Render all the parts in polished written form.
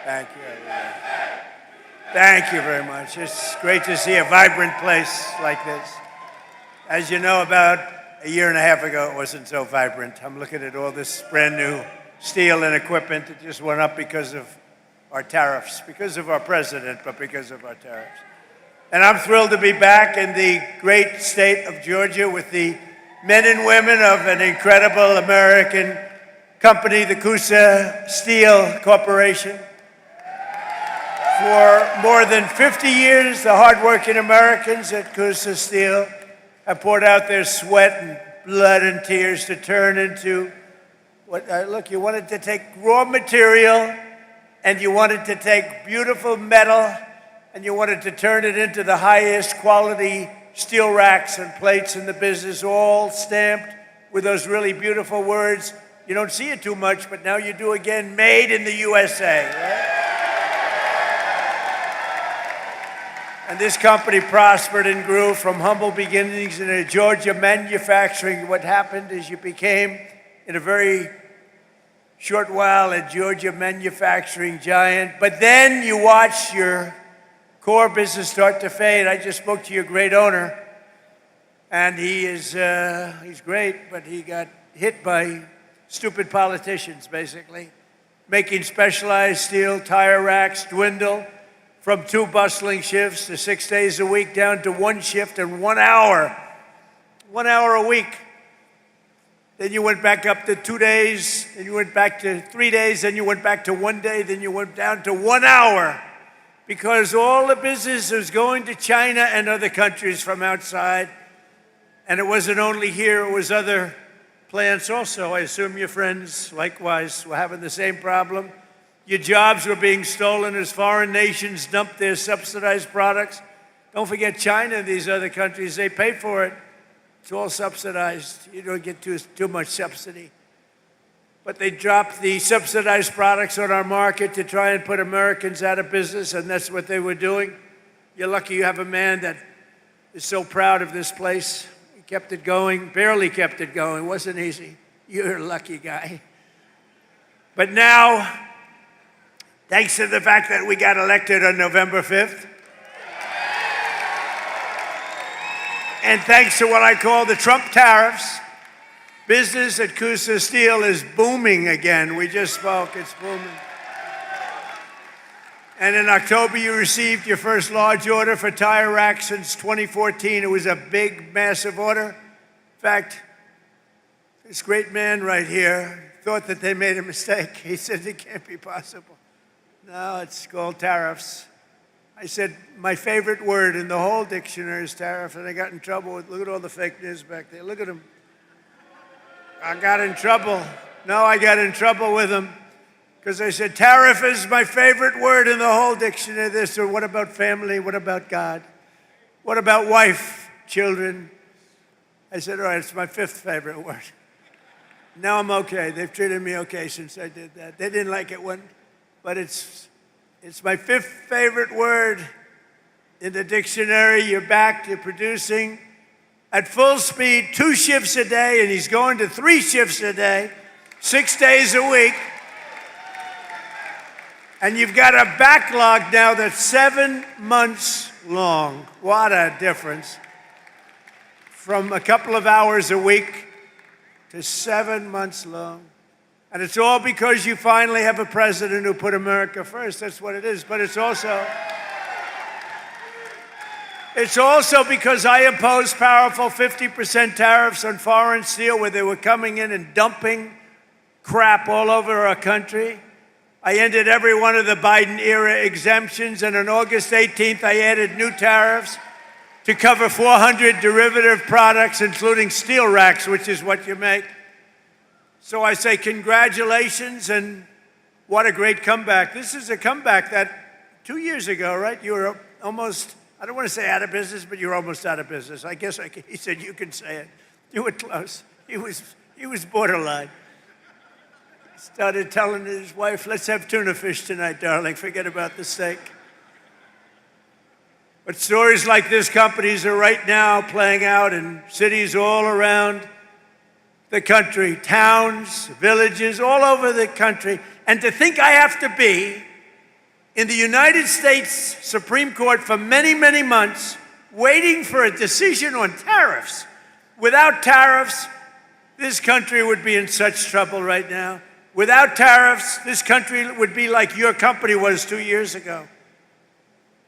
Thank you, everybody. Thank you very much. It's great to see a vibrant place like this. As you know, about a year and a half ago, it wasn't so vibrant. I'm looking at all this brand new steel and equipment that just went up because of our tariffs, because of our president, but because of our tariffs. And I'm thrilled to be back in the great state of Georgia with the men and women of an incredible American company, the Coosa Steel Corporation. For more than 50 years, the hardworking Americans at Coosa Steel have poured out their sweat and blood and tears to turn into what, look, you wanted to take raw material and you wanted to take beautiful metal and you wanted to turn it into the highest quality steel racks and plates in the business, all stamped with those really beautiful words. You don't see it too much, but now you do again, made in the USA, right? And this company prospered and grew from humble beginnings in a Georgia manufacturing. What happened is you became, in a very short while, a Georgia manufacturing giant. But then you watched your core business start to fade. I just spoke to your great owner, and he's great, but he got hit by stupid politicians, basically, making specialized steel tire racks dwindle from 2 bustling shifts to 6 days a week down to 1 shift and 1 hour. 1 hour a week. Then you went back up to 2 days, then you went back to 3 days, then you went back to 1 day, then you went down to 1 hour. Because all the business was going to China and other countries from outside. And it wasn't only here, it was other plants also. I assume your friends, likewise, were having the same problem. Your jobs were being stolen as foreign nations dumped their subsidized products. Don't forget China and these other countries, they pay for it. It's all subsidized. You don't get too much subsidy. But they dropped the subsidized products on our market to try and put Americans out of business, and that's what they were doing. You're lucky you have a man that is so proud of this place. He kept it going, barely kept it going. It wasn't easy. You're a lucky guy. But now, thanks to the fact that we got elected on November 5th, and thanks to what I call the Trump tariffs, business at Coosa Steel is booming again. We just spoke, it's booming. And in October, you received your first large order for tire racks since 2014. It was a big, massive order. In fact, this great man right here thought that they made a mistake. He said it can't be possible. No, it's called tariffs. I said, my favorite word in the whole dictionary is tariff, and I got in trouble with, look at all the fake news back there. Look at them. I got in trouble. No, I got in trouble with them because I said, tariff is my favorite word in the whole dictionary. They said, what about family? What about God? What about wife, children? I said, all right, it's my 5th favorite word. Now I'm okay. They've treated me okay since I did that. They didn't like it one, but it's my 5th favorite word in the dictionary. You're back to producing at full speed, 2 shifts a day, and he's going to 3 shifts a day, 6 days a week. And you've got a backlog now that's 7 months long. What a difference. From a couple of hours a week to 7 months long. And it's all because you finally have a president who put America first. That's what it is. But it's also because I imposed powerful 50% tariffs on foreign steel where they were coming in and dumping crap all over our country. I ended every one of the Biden-era exemptions, and on August 18th, I added new tariffs to cover 400 derivative products, including steel racks, which is what you make. So I say congratulations, and what a great comeback. This is a comeback that 2 years ago, right, you were almost, I don't want to say out of business, but you were almost out of business. I guess he said you can say it. You were close. He was borderline. He started telling his wife, let's have tuna fish tonight, darling. Forget about the steak. But stories like this companies are right now playing out in cities all around the country, towns, villages, all over the country. And to think I have to be in the United States Supreme Court for many, many months, waiting for a decision on tariffs. Without tariffs, this country would be in such trouble right now. Without tariffs, this country would be like your company was 2 years ago.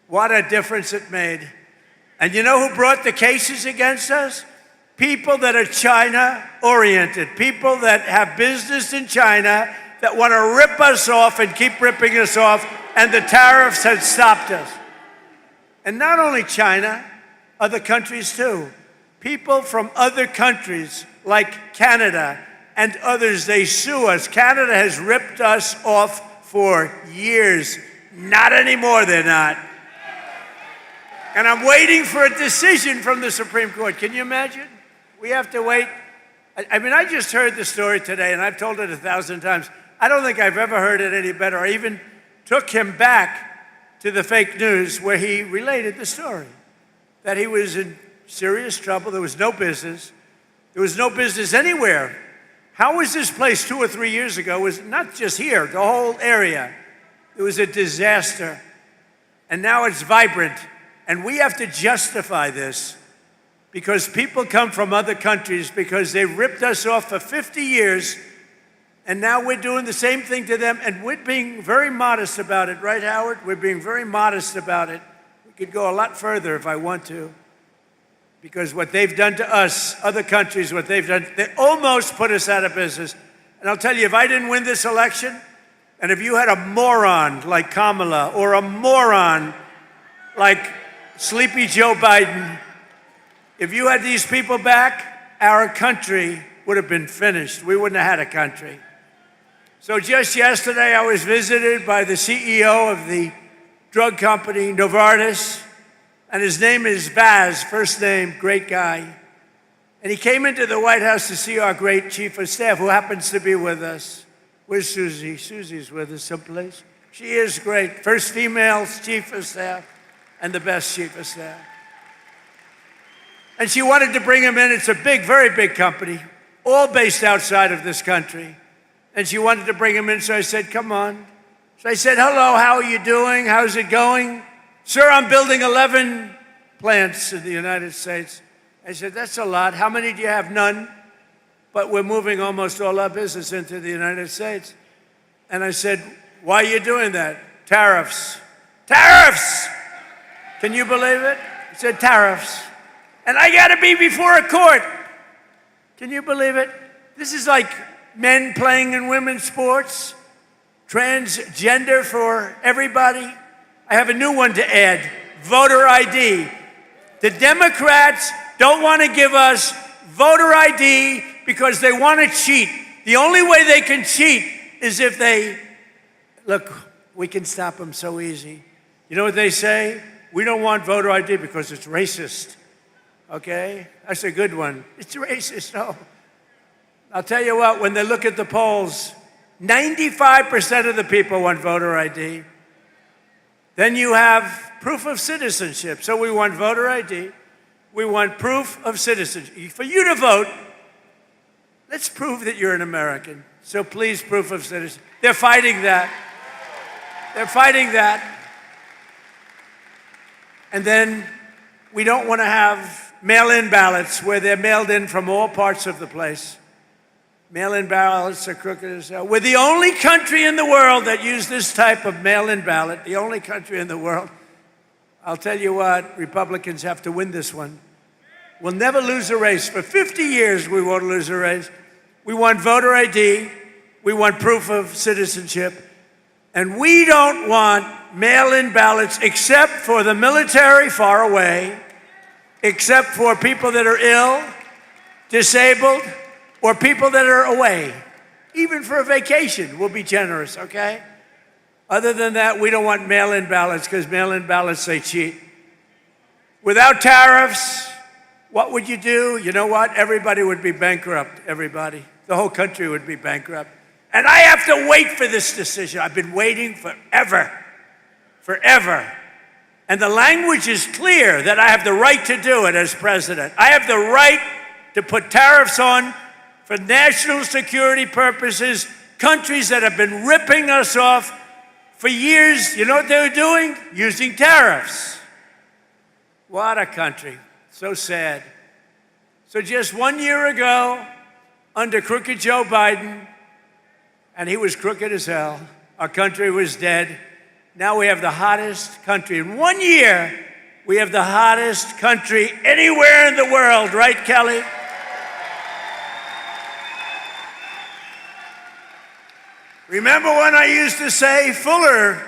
What a difference it made. And you know who brought the cases against us? People that are China-oriented, people that have business in China that want to rip us off and keep ripping us off, and the tariffs had stopped us. And not only China, other countries too. People from other countries like Canada and others, they sue us. Canada has ripped us off for years. Not anymore, they're not. And I'm waiting for a decision from the Supreme Court. Can you imagine? We have to wait. I mean, I just heard the story today, and I've told it 1,000 times. I don't think I've ever heard it any better. I even took him back to the fake news where he related the story, that he was in serious trouble. There was no business. There was no business anywhere. How was this place 2 or 3 years ago? It was not just here, the whole area. It was a disaster. And now it's vibrant. And we have to justify this because people come from other countries because they ripped us off for 50 years, and now we're doing the same thing to them, and we're being very modest about it, right, Howard? We're being very modest about it. We could go a lot further if I want to, because what they've done to us, other countries, what they've done, they almost put us out of business. And I'll tell you, if I didn't win this election, and if you had a moron like Kamala or a moron like Sleepy Joe Biden, if you had these people back, our country would have been finished. We wouldn't have had a country. So just yesterday, I was visited by the CEO of the drug company, Novartis, and his name is Vaz, first name, great guy. And he came into the White House to see our great chief of staff, who happens to be with us. Where's Susie? Susie's with us someplace. She is great. First female chief of staff and the best chief of staff. And she wanted to bring him in. It's a big, very big company, all based outside of this country. And she wanted to bring him in, so I said, come on. So I said, hello, how are you doing? How's it going? Sir, I'm building 11 plants in the United States. I said, that's a lot. How many do you have? None. But we're moving almost all our business into the United States. And I said, why are you doing that? Tariffs. Tariffs! Can you believe it? He said, tariffs. And I got to be before a court. Can you believe it? This is like men playing in women's sports, transgender for everybody. I have a new one to add, voter ID. The Democrats don't want to give us voter ID because they want to cheat. The only way they can cheat is if they, look, we can stop them so easy. You know what they say? We don't want voter ID because it's racist. Okay? That's a good one. It's racist, no. I'll tell you what, when they look at the polls, 95% of the people want voter ID. Then you have proof of citizenship. So we want voter ID. We want proof of citizenship. For you to vote, let's prove that you're an American. So please, proof of citizenship. They're fighting that. They're fighting that. And then we don't want to have mail-in ballots where they're mailed in from all parts of the place. Mail-in ballots are crooked as hell. We're the only country in the world that use this type of mail-in ballot, the only country in the world. I'll tell you what, Republicans have to win this one. We'll never lose a race. For 50 years, we won't lose a race. We want voter ID. We want proof of citizenship. And we don't want mail-in ballots except for the military far away, except for people that are ill, disabled, or people that are away. Even for a vacation, we'll be generous, okay? Other than that, we don't want mail-in ballots because mail-in ballots, they cheat. Without tariffs, what would you do? You know what? Everybody would be bankrupt, everybody. The whole country would be bankrupt. And I have to wait for this decision. I've been waiting forever, forever. And the language is clear that I have the right to do it as president. I have the right to put tariffs on for national security purposes, countries that have been ripping us off For years, you know what they were doing? Using tariffs. What a country. So sad. So just 1 year ago, under crooked Joe Biden, and he was crooked as hell, our country was dead. Now we have the hottest country. In 1 year, we have the hottest country anywhere in the world, right, Kelly? Remember when I used to say, Fuller,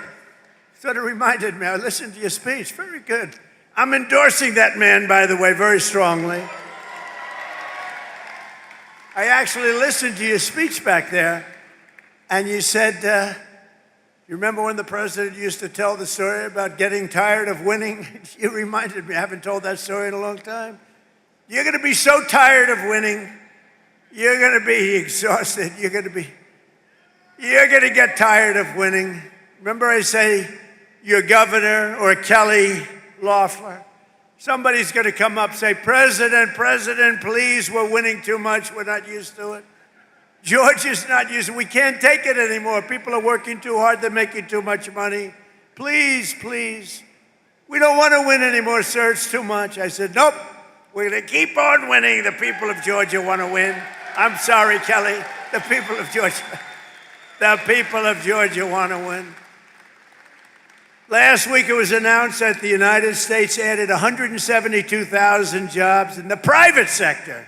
sort of reminded me, I listened to your speech, very good. I'm endorsing that man, by the way, very strongly. I actually listened to your speech back there, and you said, you remember when the president used to tell the story about getting tired of winning? You reminded me, I haven't told that story in a long time. You're going to be so tired of winning, you're going to be exhausted, you're going to get tired of winning. Remember I say, your governor or Kelly Loeffler, somebody's going to come up and say, President, please, we're winning too much, we're not used to it. Georgia's not used to it, we can't take it anymore. People are working too hard, they're making too much money. Please, we don't want to win anymore, sir, it's too much. I said, nope, we're going to keep on winning. The people of Georgia want to win. I'm sorry, Kelly, the people of Georgia want to win. Last week it was announced that the United States added 172,000 jobs in the private sector.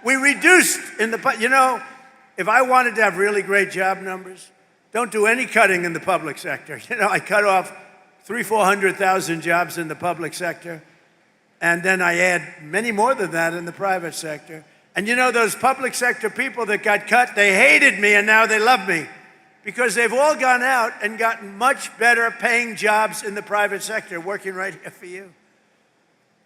We reduced if I wanted to have really great job numbers, don't do any cutting in the public sector. I cut off 400,000 jobs in the public sector, and then I add many more than that in the private sector. And those public sector people that got cut, they hated me and now they love me because they've all gone out and gotten much better paying jobs in the private sector, working right here for you.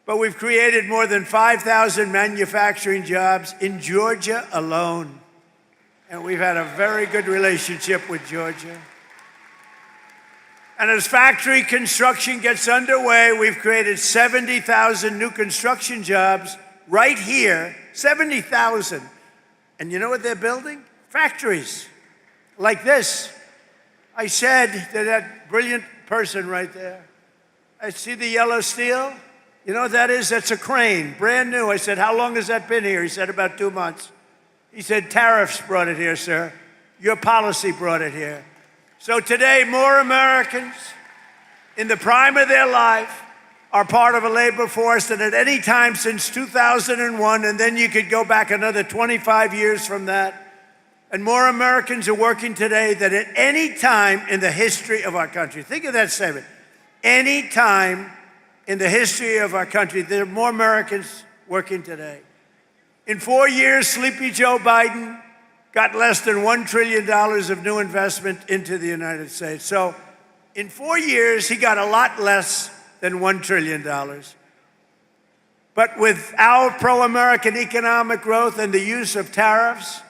But we've created more than 5,000 manufacturing jobs in Georgia alone. And we've had a very good relationship with Georgia. And as factory construction gets underway, we've created 70,000 new construction jobs right here, 70,000. And you know what they're building? Factories like this. I said to that brilliant person right there, I see the yellow steel. You know what that is? That's a crane, brand new. I said, how long has that been here? He said, about 2 months. He said, tariffs brought it here, sir. Your policy brought it here. So today, more Americans in the prime of their life are part of a labor force than at any time since 2001, and then you could go back another 25 years from that. And more Americans are working today than at any time in the history of our country. Think of that statement. Any time in the history of our country, there are more Americans working today. In 4 years, Sleepy Joe Biden got less than $1 trillion of new investment into the United States. So in 4 years, he got a lot less than $1 trillion. But with our pro-American economic growth and the use of tariffs,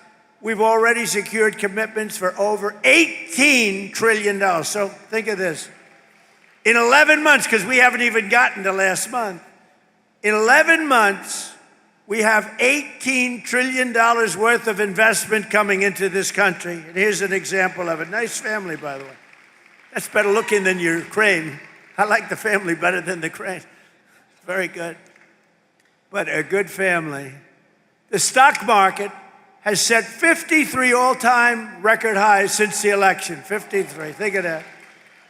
we've already secured commitments for over $18 trillion. So think of this. In 11 months, because we haven't even gotten to last month, in 11 months, we have $18 trillion worth of investment coming into this country. And here's an example of it. Nice family, by the way. That's better looking than your crane. I like the family better than the crane. Very good. But a good family. The stock market has set 53 all-time record highs since the election. 53, think of that.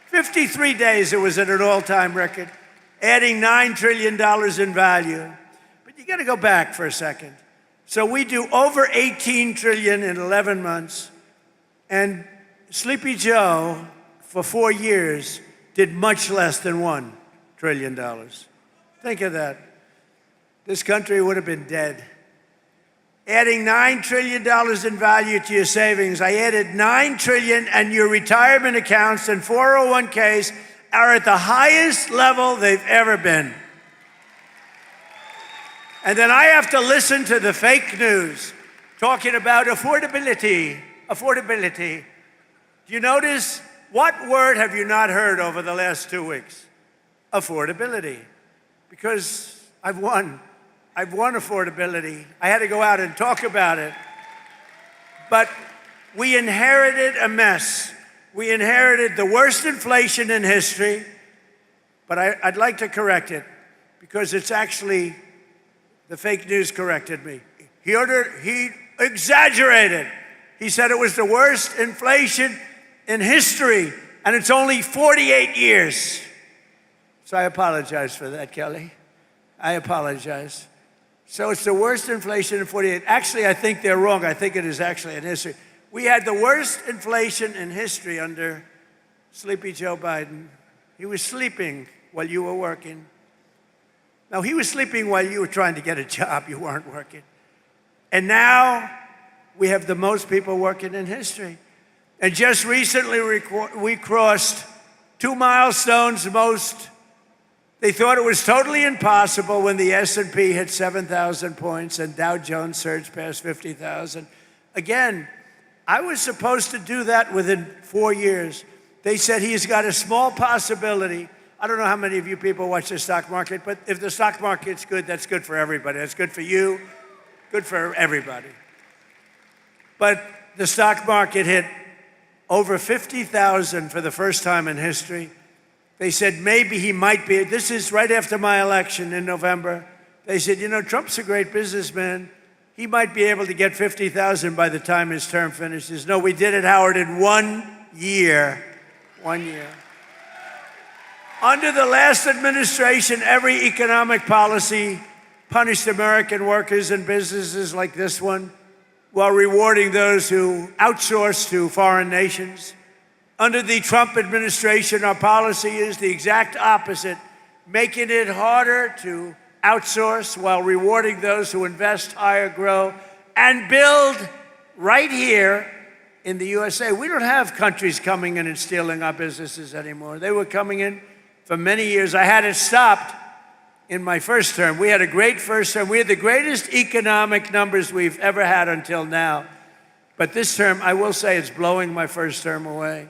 53 days it was at an all-time record, adding $9 trillion in value. But you gotta go back for a second. So we do over 18 trillion in 11 months, and Sleepy Joe, for 4 years, did much less than $1 trillion. Think of that. This country would have been dead. Adding $9 trillion in value to your savings. I added $9 trillion, and your retirement accounts and 401ks are at the highest level they've ever been. And then I have to listen to the fake news talking about affordability. Affordability. Do you notice, what word have you not heard over the last 2 weeks? Affordability. Because I've won affordability. I had to go out and talk about it. But we inherited a mess. We inherited the worst inflation in history, but I'd like to correct it because it's actually, the fake news corrected me. He exaggerated. He said it was the worst inflation in history, and it's only 48 years. So I apologize for that, Kelly. I apologize. So it's the worst inflation in 48. Actually, I think they're wrong. I think it is actually in history. We had the worst inflation in history under Sleepy Joe Biden. He was sleeping while you were working. No, he was sleeping while you were trying to get a job. You weren't working. And now we have the most people working in history. And just recently we crossed 2 milestones. They thought it was totally impossible when the S&P hit 7,000 points and Dow Jones surged past 50,000. Again, I was supposed to do that within 4 years. They said he's got a small possibility. I don't know how many of you people watch the stock market, but if the stock market's good, that's good for everybody. That's good for you, good for everybody. But the stock market hit over 50,000 for the first time in history. They said maybe he might be. This is right after my election in November. They said, you know, Trump's a great businessman. He might be able to get 50,000 by the time his term finishes. No, we did it, Howard, in 1 year. 1 year. Under the last administration, every economic policy punished American workers and businesses like this one while rewarding those who outsource to foreign nations. Under the Trump administration, our policy is the exact opposite, making it harder to outsource while rewarding those who invest, hire, grow, and build right here in the USA. We don't have countries coming in and stealing our businesses anymore. They were coming in for many years. I had it stopped in my first term. We had a great first term. We had the greatest economic numbers we've ever had until now. But this term, I will say, it's blowing my first term away.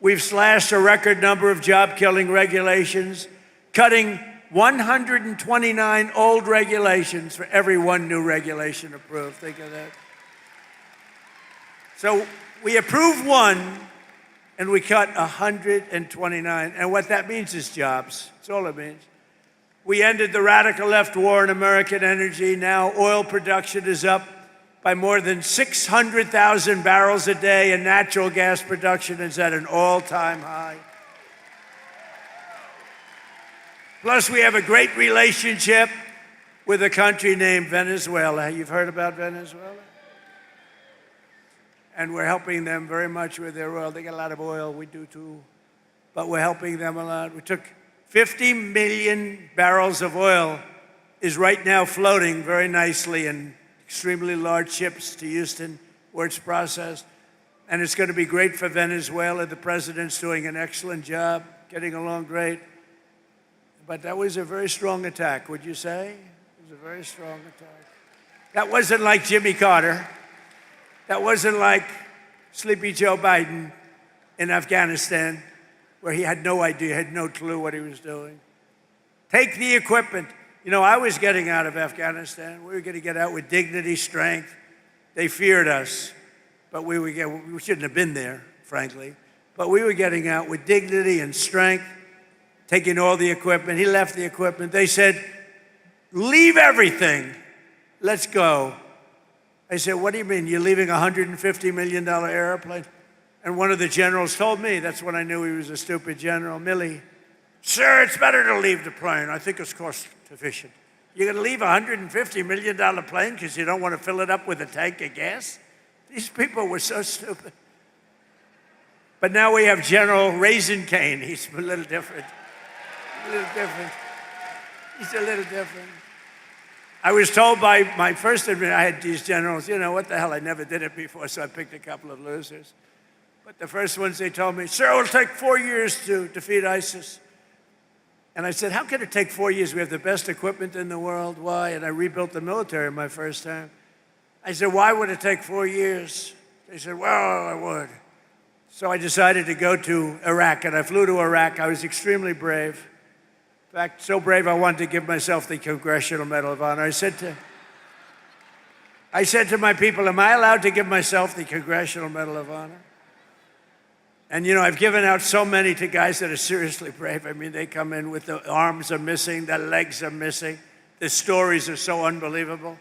We've slashed a record number of job-killing regulations, cutting 129 old regulations for every one new regulation approved. Think of that. So we approve one, and we cut 129. And what that means is jobs. That's all it means. We ended the radical left war in American energy. Now oil production is up by more than 600,000 barrels a day, and natural gas production is at an all-time high. Plus, we have a great relationship with a country named Venezuela. You've heard about Venezuela? And we're helping them very much with their oil. They get a lot of oil, we do too, but we're helping them a lot. We took 50 million barrels of oil is right now floating very nicely in extremely large ships to Houston where it's processed. And it's going to be great for Venezuela. The president's doing an excellent job, getting along great. But that was a very strong attack, would you say? It was a very strong attack. That wasn't like Jimmy Carter. That wasn't like Sleepy Joe Biden in Afghanistan, where he had no idea, had no clue what he was doing. Take the equipment. You know, I was getting out of Afghanistan. We were going to get out with dignity, strength. They feared us, but we shouldn't have been there, frankly. But we were getting out with dignity and strength, taking all the equipment. He left the equipment. They said, leave everything. Let's go. I said, what do you mean? You're leaving a $150 million airplane? And one of the generals told me, that's when I knew he was a stupid general, Milley. Sir, it's better to leave the plane. I think it's cost efficient. You're going to leave a $150 million plane because you don't want to fill it up with a tank of gas? These people were so stupid. But now we have General Raisin Cane. He's a little different. A little different. He's a little different. I was told by my first admin, I had these generals, you know, what the hell, I never did it before, so I picked a couple of losers. But the first ones, they told me, sir, it'll take 4 years to defeat ISIS. And I said, how can it take 4 years? We have the best equipment in the world. Why? And I rebuilt the military my first time. I said, why would it take 4 years? They said, well, I would. So I decided to go to Iraq, and I flew to Iraq. I was extremely brave. In fact, so brave I wanted to give myself the Congressional Medal of Honor. I said to my people, am I allowed to give myself the Congressional Medal of Honor? And I've given out so many to guys that are seriously brave. I mean, they come in with the arms are missing, the legs are missing. The stories are so unbelievable.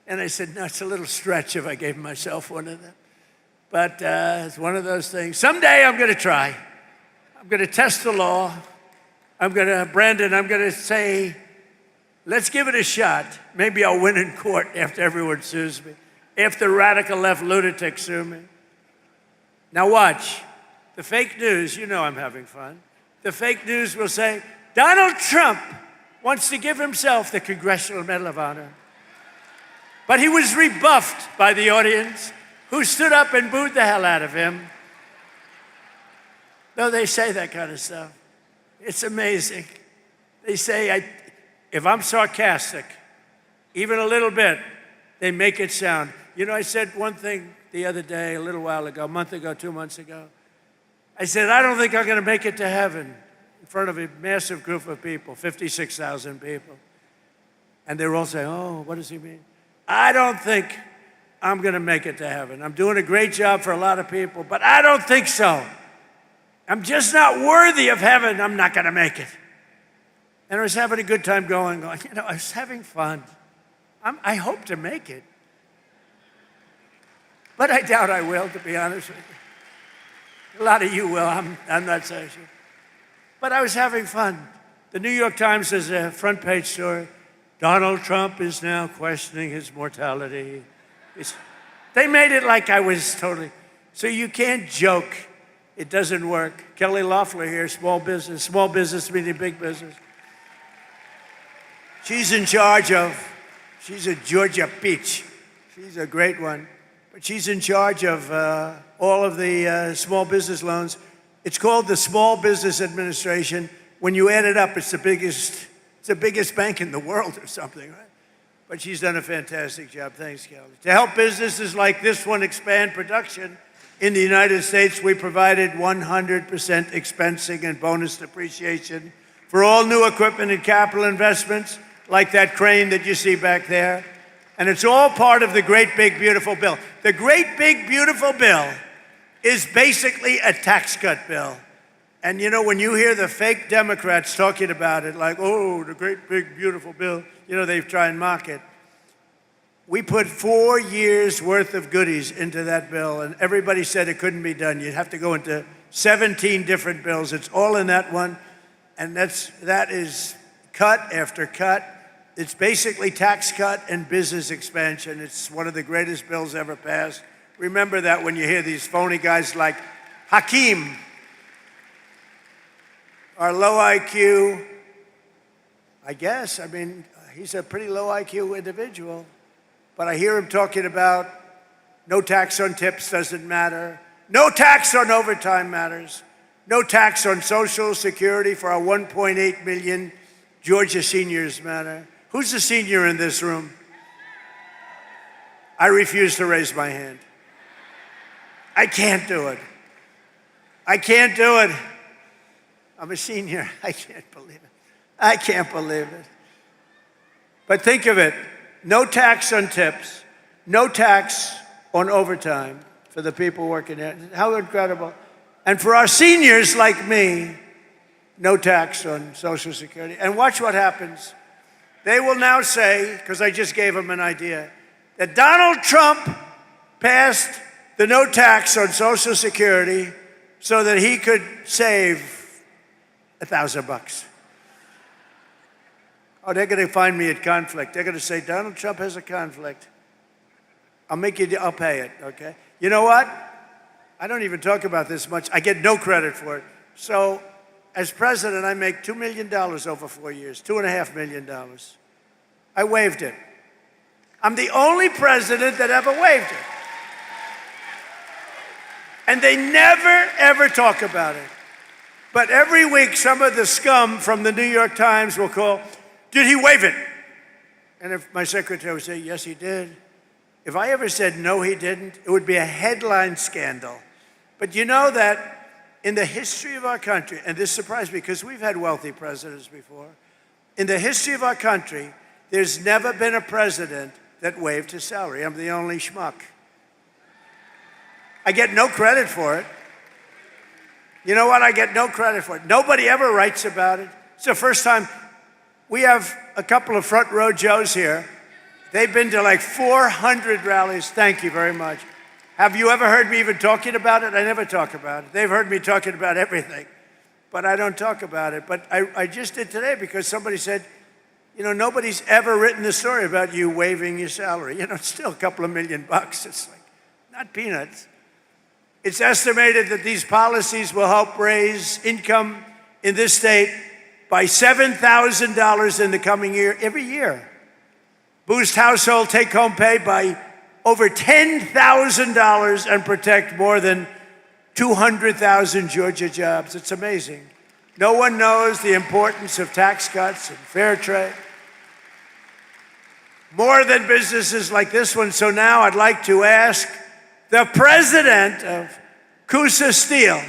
And I said, no, it's a little stretch if I gave myself one of them. But it's one of those things. Someday I'm going to try. I'm going to test the law. Brandon, I'm going to say, let's give it a shot. Maybe I'll win in court after everyone sues me. If the radical left lunatics sue me. Now watch. The fake news, I'm having fun. The fake news will say, Donald Trump wants to give himself the Congressional Medal of Honor. But he was rebuffed by the audience, who stood up and booed the hell out of him. No, they say that kind of stuff. It's amazing. They say, if I'm sarcastic, even a little bit, they make it sound. I said one thing the other day, a little while ago, a month ago, 2 months ago. I said, I don't think I'm going to make it to heaven in front of a massive group of people, 56,000 people. And they're all saying, oh, what does he mean? I don't think I'm going to make it to heaven. I'm doing a great job for a lot of people, but I don't think so. I'm just not worthy of heaven. I'm not going to make it. And I was having a good time going, I was having fun. I hope to make it. But I doubt I will, to be honest with you. A lot of you will, I'm not so sure. But I was having fun. The New York Times has a front page story. Donald Trump is now questioning his mortality. They made it like I was totally, so you can't joke. It doesn't work. Kelly Loeffler here, small business meaning big business. She's in charge of, she's a Georgia peach. She's a great one. But she's in charge of all of the small business loans. It's called the Small Business Administration. When you add it up, it's the biggest bank in the world or something, right? But she's done a fantastic job. Thanks, Kelly. To help businesses like this one expand production in the United States, we provided 100% expensing and bonus depreciation for all new equipment and capital investments, like that crane that you see back there. And it's all part of the Great Big Beautiful Bill. The Great Big Beautiful Bill is basically a tax cut bill. And when you hear the fake Democrats talking about it, like, oh, the Great Big Beautiful Bill, they try and mock it. We put 4 years worth of goodies into that bill, and everybody said it couldn't be done. You'd have to go into 17 different bills. It's all in that one, and that is cut after cut. It's basically tax cut and business expansion. It's one of the greatest bills ever passed. Remember that when you hear these phony guys like Hakeem, our low IQ, he's a pretty low IQ individual, but I hear him talking about no tax on tips doesn't matter, no tax on overtime matters, no tax on Social Security for our 1.8 million Georgia seniors matter. Who's a senior in this room? I refuse to raise my hand. I can't do it. I can't do it. I'm a senior. I can't believe it. I can't believe it. But think of it. No tax on tips. No tax on overtime for the people working there. How incredible. And for our seniors like me, no tax on Social Security. And watch what happens. They will now say, because I just gave them an idea, that Donald Trump passed the no tax on Social Security so that he could save $1,000. Oh, they're going to find me at conflict. They're going to say, Donald Trump has a conflict. I'll pay it, okay? You know what? I don't even talk about this much. I get no credit for it. So as president, I make $2 million over 4 years, $2.5 million. I waived it. I'm the only president that ever waived it. And they never, ever talk about it. But every week, some of the scum from the New York Times will call, did he waive it? And if my secretary would say, yes, he did. If I ever said, no, he didn't, it would be a headline scandal. But you know that in the history of our country, and this surprised me because we've had wealthy presidents before, in the history of our country, there's never been a president that waived his salary. I'm the only schmuck. I get no credit for it. You know what? I get no credit for it. Nobody ever writes about it. It's the first time. We have a couple of front row Joes here. They've been to like 400 rallies. Thank you very much. Have you ever heard me even talking about it? I never talk about it. They've heard me talking about everything, but I don't talk about it. But I just did today because somebody said, you know, nobody's ever written a story about you waiving your salary. You know, it's still a couple of $1 million. It's like, not peanuts. It's estimated that these policies will help raise income in this state by $7,000 in the coming year, every year. Boost household take-home pay by over $10,000 and protect more than 200,000 Georgia jobs. It's amazing. No one knows the importance of tax cuts and fair trade. More than businesses like this one. So now I'd like to ask the president of Coosa Steel,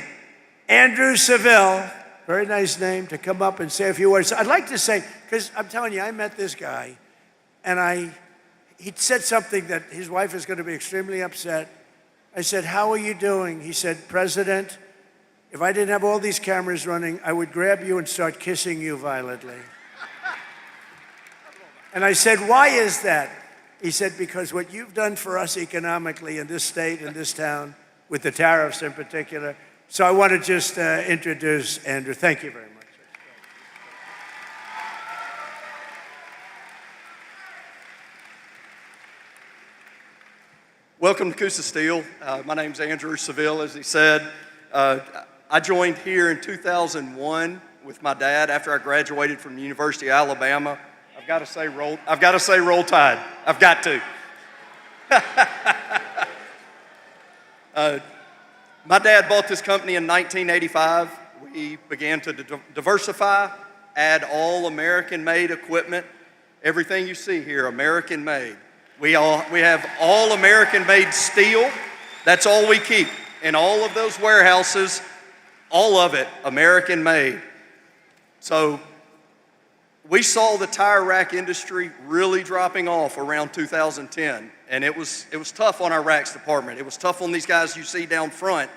Andrew Seville, very nice name, to come up and say a few words. I'd like to say, because I'm telling you, I met this guy, and he said something that his wife is going to be extremely upset. I said, how are you doing? He said, President, if I didn't have all these cameras running, I would grab you and start kissing you violently. And I said, why is that? He said, because what you've done for us economically in this state, in this town, with the tariffs in particular. So I want to just introduce Andrew. Thank you very much. Welcome to Coosa Steel. My name's Andrew Seville, as he said. I joined here in 2001 with my dad after I graduated from the University of Alabama. I've got to say roll tide. I've got to. My dad bought this company in 1985. We began to diversify, add all American-made equipment. Everything you see here, American-made. We have all American-made steel. That's all we keep. In all of those warehouses, all of it American-made. So we saw the tire rack industry really dropping off around 2010, and it was tough on our racks department. It was tough on these guys you see down front,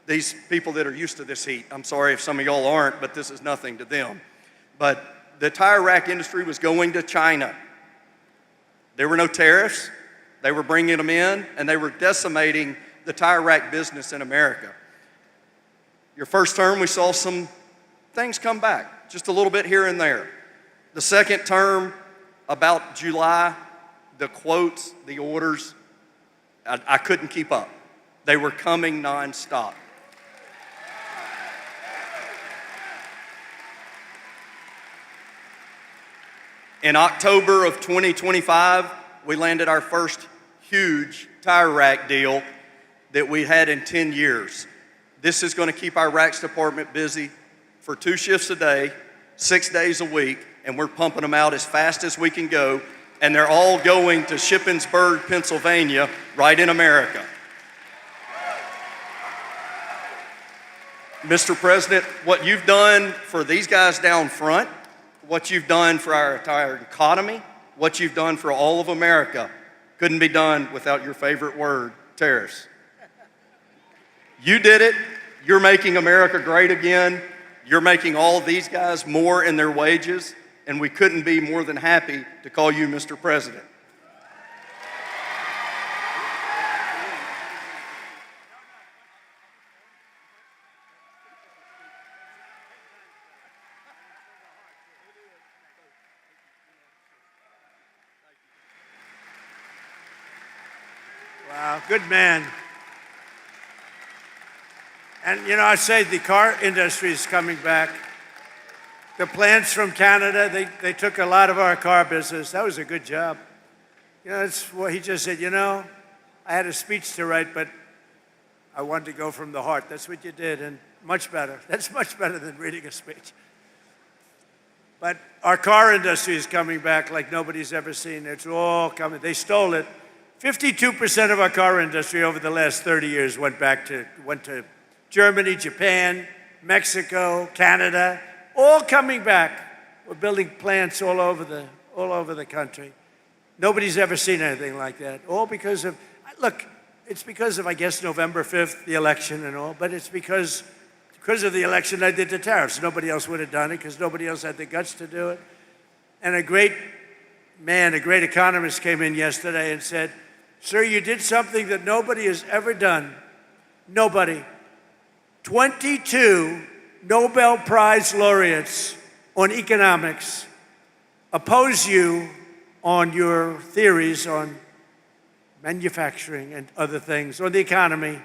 these people that are used to this heat. I'm sorry if some of y'all aren't, but this is nothing to them. But the tire rack industry was going to China. There were no tariffs. They were bringing them in, and they were decimating the tire rack business in America. Your first term, we saw some things come back, just a little bit here and there. The second term, about July, the quotes, the orders, I couldn't keep up. They were coming nonstop. In October of 2025, we landed our first huge tire rack deal that we had in 10 years. This is going to keep our racks department busy for 2 shifts a day, 6 days a week, and we're pumping them out as fast as we can go, and they're all going to Shippensburg, Pennsylvania, right in America. Mr. President, what you've done for these guys down front, what you've done for our entire economy, what you've done for all of America, couldn't be done without your favorite word, tariffs. You did it. You're making America great again. You're making all of these guys more in their wages, and we couldn't be more than happy to call you Mr. President. Wow, good man. And you know, I say the car industry is coming back. The plants from Canada, they took a lot of our car business. That was a good job. You know, that's what he just said, you know, I had a speech to write, but I wanted to go from the heart. That's what you did, and much better. That's much better than reading a speech. But our car industry is coming back like nobody's ever seen. It's all coming. They stole it. 52% of our car industry over the last 30 years went to Germany, Japan, Mexico, Canada, all coming back. We're building plants all over the country. Nobody's ever seen anything like that. All because of, look, it's because of, I guess, November 5th, the election and all, but it's because because of the election, I did the tariffs. Nobody else would have done it because nobody else had the guts to do it. And a great man, a great economist came in yesterday and said, sir, you did something that nobody has ever done. Nobody. 22 Nobel Prize laureates on economics oppose you on your theories on manufacturing and other things, on the economy.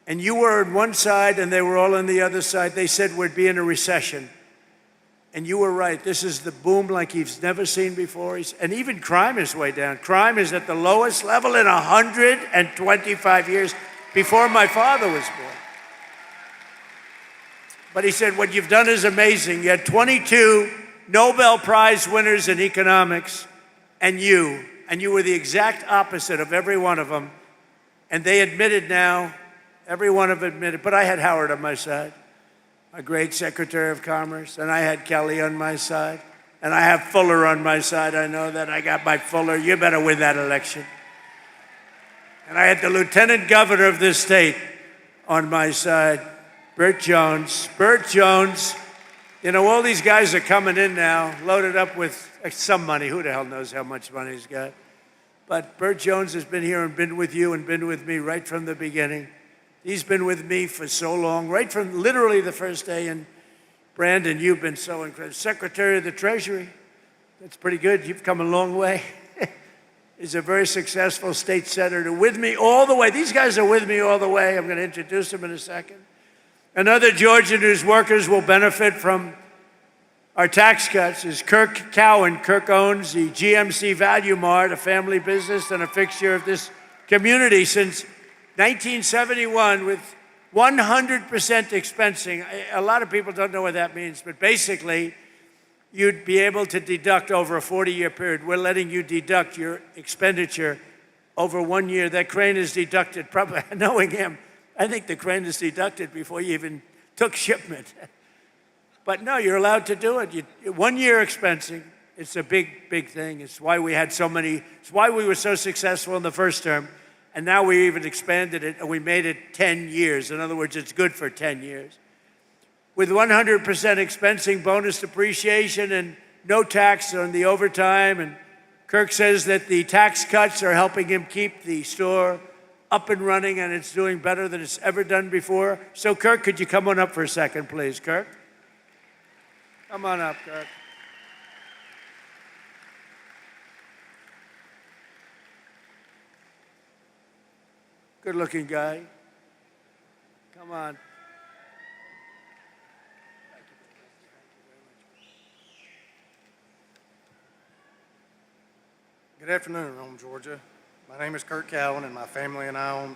And you were on one side and they were all on the other side. They said we'd be in a recession. And you were right. This is the boom like he's never seen before. And even crime is way down. Crime is at the lowest level in 125 years, before my father was born. But he said, what you've done is amazing. You had 22 Nobel Prize winners in economics, and you were the exact opposite of every one of them. And they admitted now, every one of them admitted, but I had Howard on my side, a great Secretary of Commerce, and I had Kelly on my side, and I have Fuller on my side. I know that. I got my Fuller. You better win that election. And I had the Lieutenant Governor of this state on my side, Burt Jones. Burt Jones, you know, all these guys are coming in now, loaded up with some money. Who the hell knows how much money he's got? But Burt Jones has been here and been with you and been with me right from the beginning. He's been with me for so long, right from literally the first day. And Brandon, you've been so incredible. Secretary of the Treasury, that's pretty good. You've come a long way. He's a very successful state senator with me all the way. These guys are with me all the way. I'm going to introduce them in a second. Another Georgian whose workers will benefit from our tax cuts is Kirk Cowan. Kirk owns the GMC Value Mart, a family business and a fixture of this community since 1971 with 100% expensing. A lot of people don't know what that means, but basically, you'd be able to deduct over a 40-year period. We're letting you deduct your expenditure over 1 year. That crane is deducted, probably knowing him, I think the crane is deducted before you even took shipment. But no, you're allowed to do it. 1 year expensing, it's a big, big thing. It's why we had so many, it's why we were so successful in the first term. And now we even expanded it and we made it 10 years. In other words, it's good for 10 years. With 100% expensing, bonus depreciation, and no tax on the overtime. And Kirk says that the tax cuts are helping him keep the store up and running, and it's doing better than it's ever done before. So Kirk, could you come on up for a second, please? Kirk? Come on up, Kirk. Good-looking guy. Come on. Good afternoon, home Georgia. My name is Kurt Cowan, and my family and I are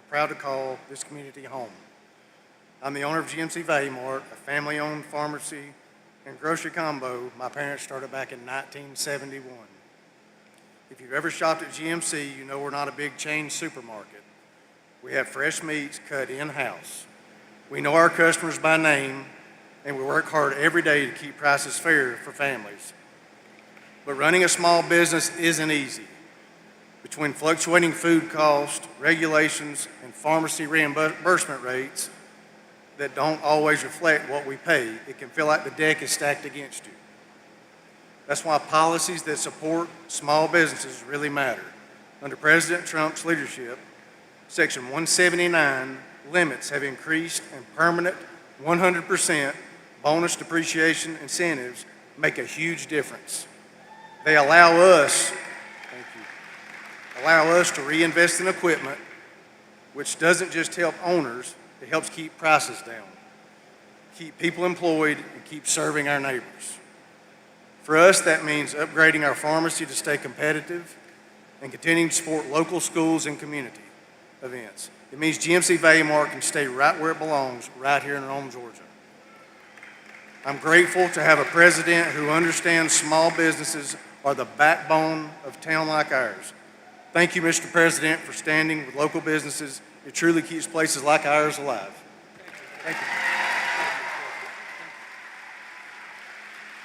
proud to call this community home. I'm the owner of GMC Value Mart, a family-owned pharmacy and grocery combo my parents started back in 1971. If you've ever shopped at GMC, you know we're not a big chain supermarket. We have fresh meats cut in-house. We know our customers by name, and we work hard every day to keep prices fair for families. But running a small business isn't easy. Between fluctuating food costs, regulations, and pharmacy reimbursement rates that don't always reflect what we pay, it can feel like the deck is stacked against you. That's why policies that support small businesses really matter. Under President Trump's leadership, Section 179 limits have increased, and permanent 100% bonus depreciation incentives make a huge difference. They allow us to reinvest in equipment, which doesn't just help owners, it helps keep prices down, keep people employed, and keep serving our neighbors. For us, that means upgrading our pharmacy to stay competitive and continuing to support local schools and community events. It means GMC Value Mart can stay right where it belongs, right here in Rome, Georgia. I'm grateful to have a president who understands small businesses are the backbone of a town like ours. Thank you, Mr. President, for standing with local businesses. It truly keeps places like ours alive. Thank you.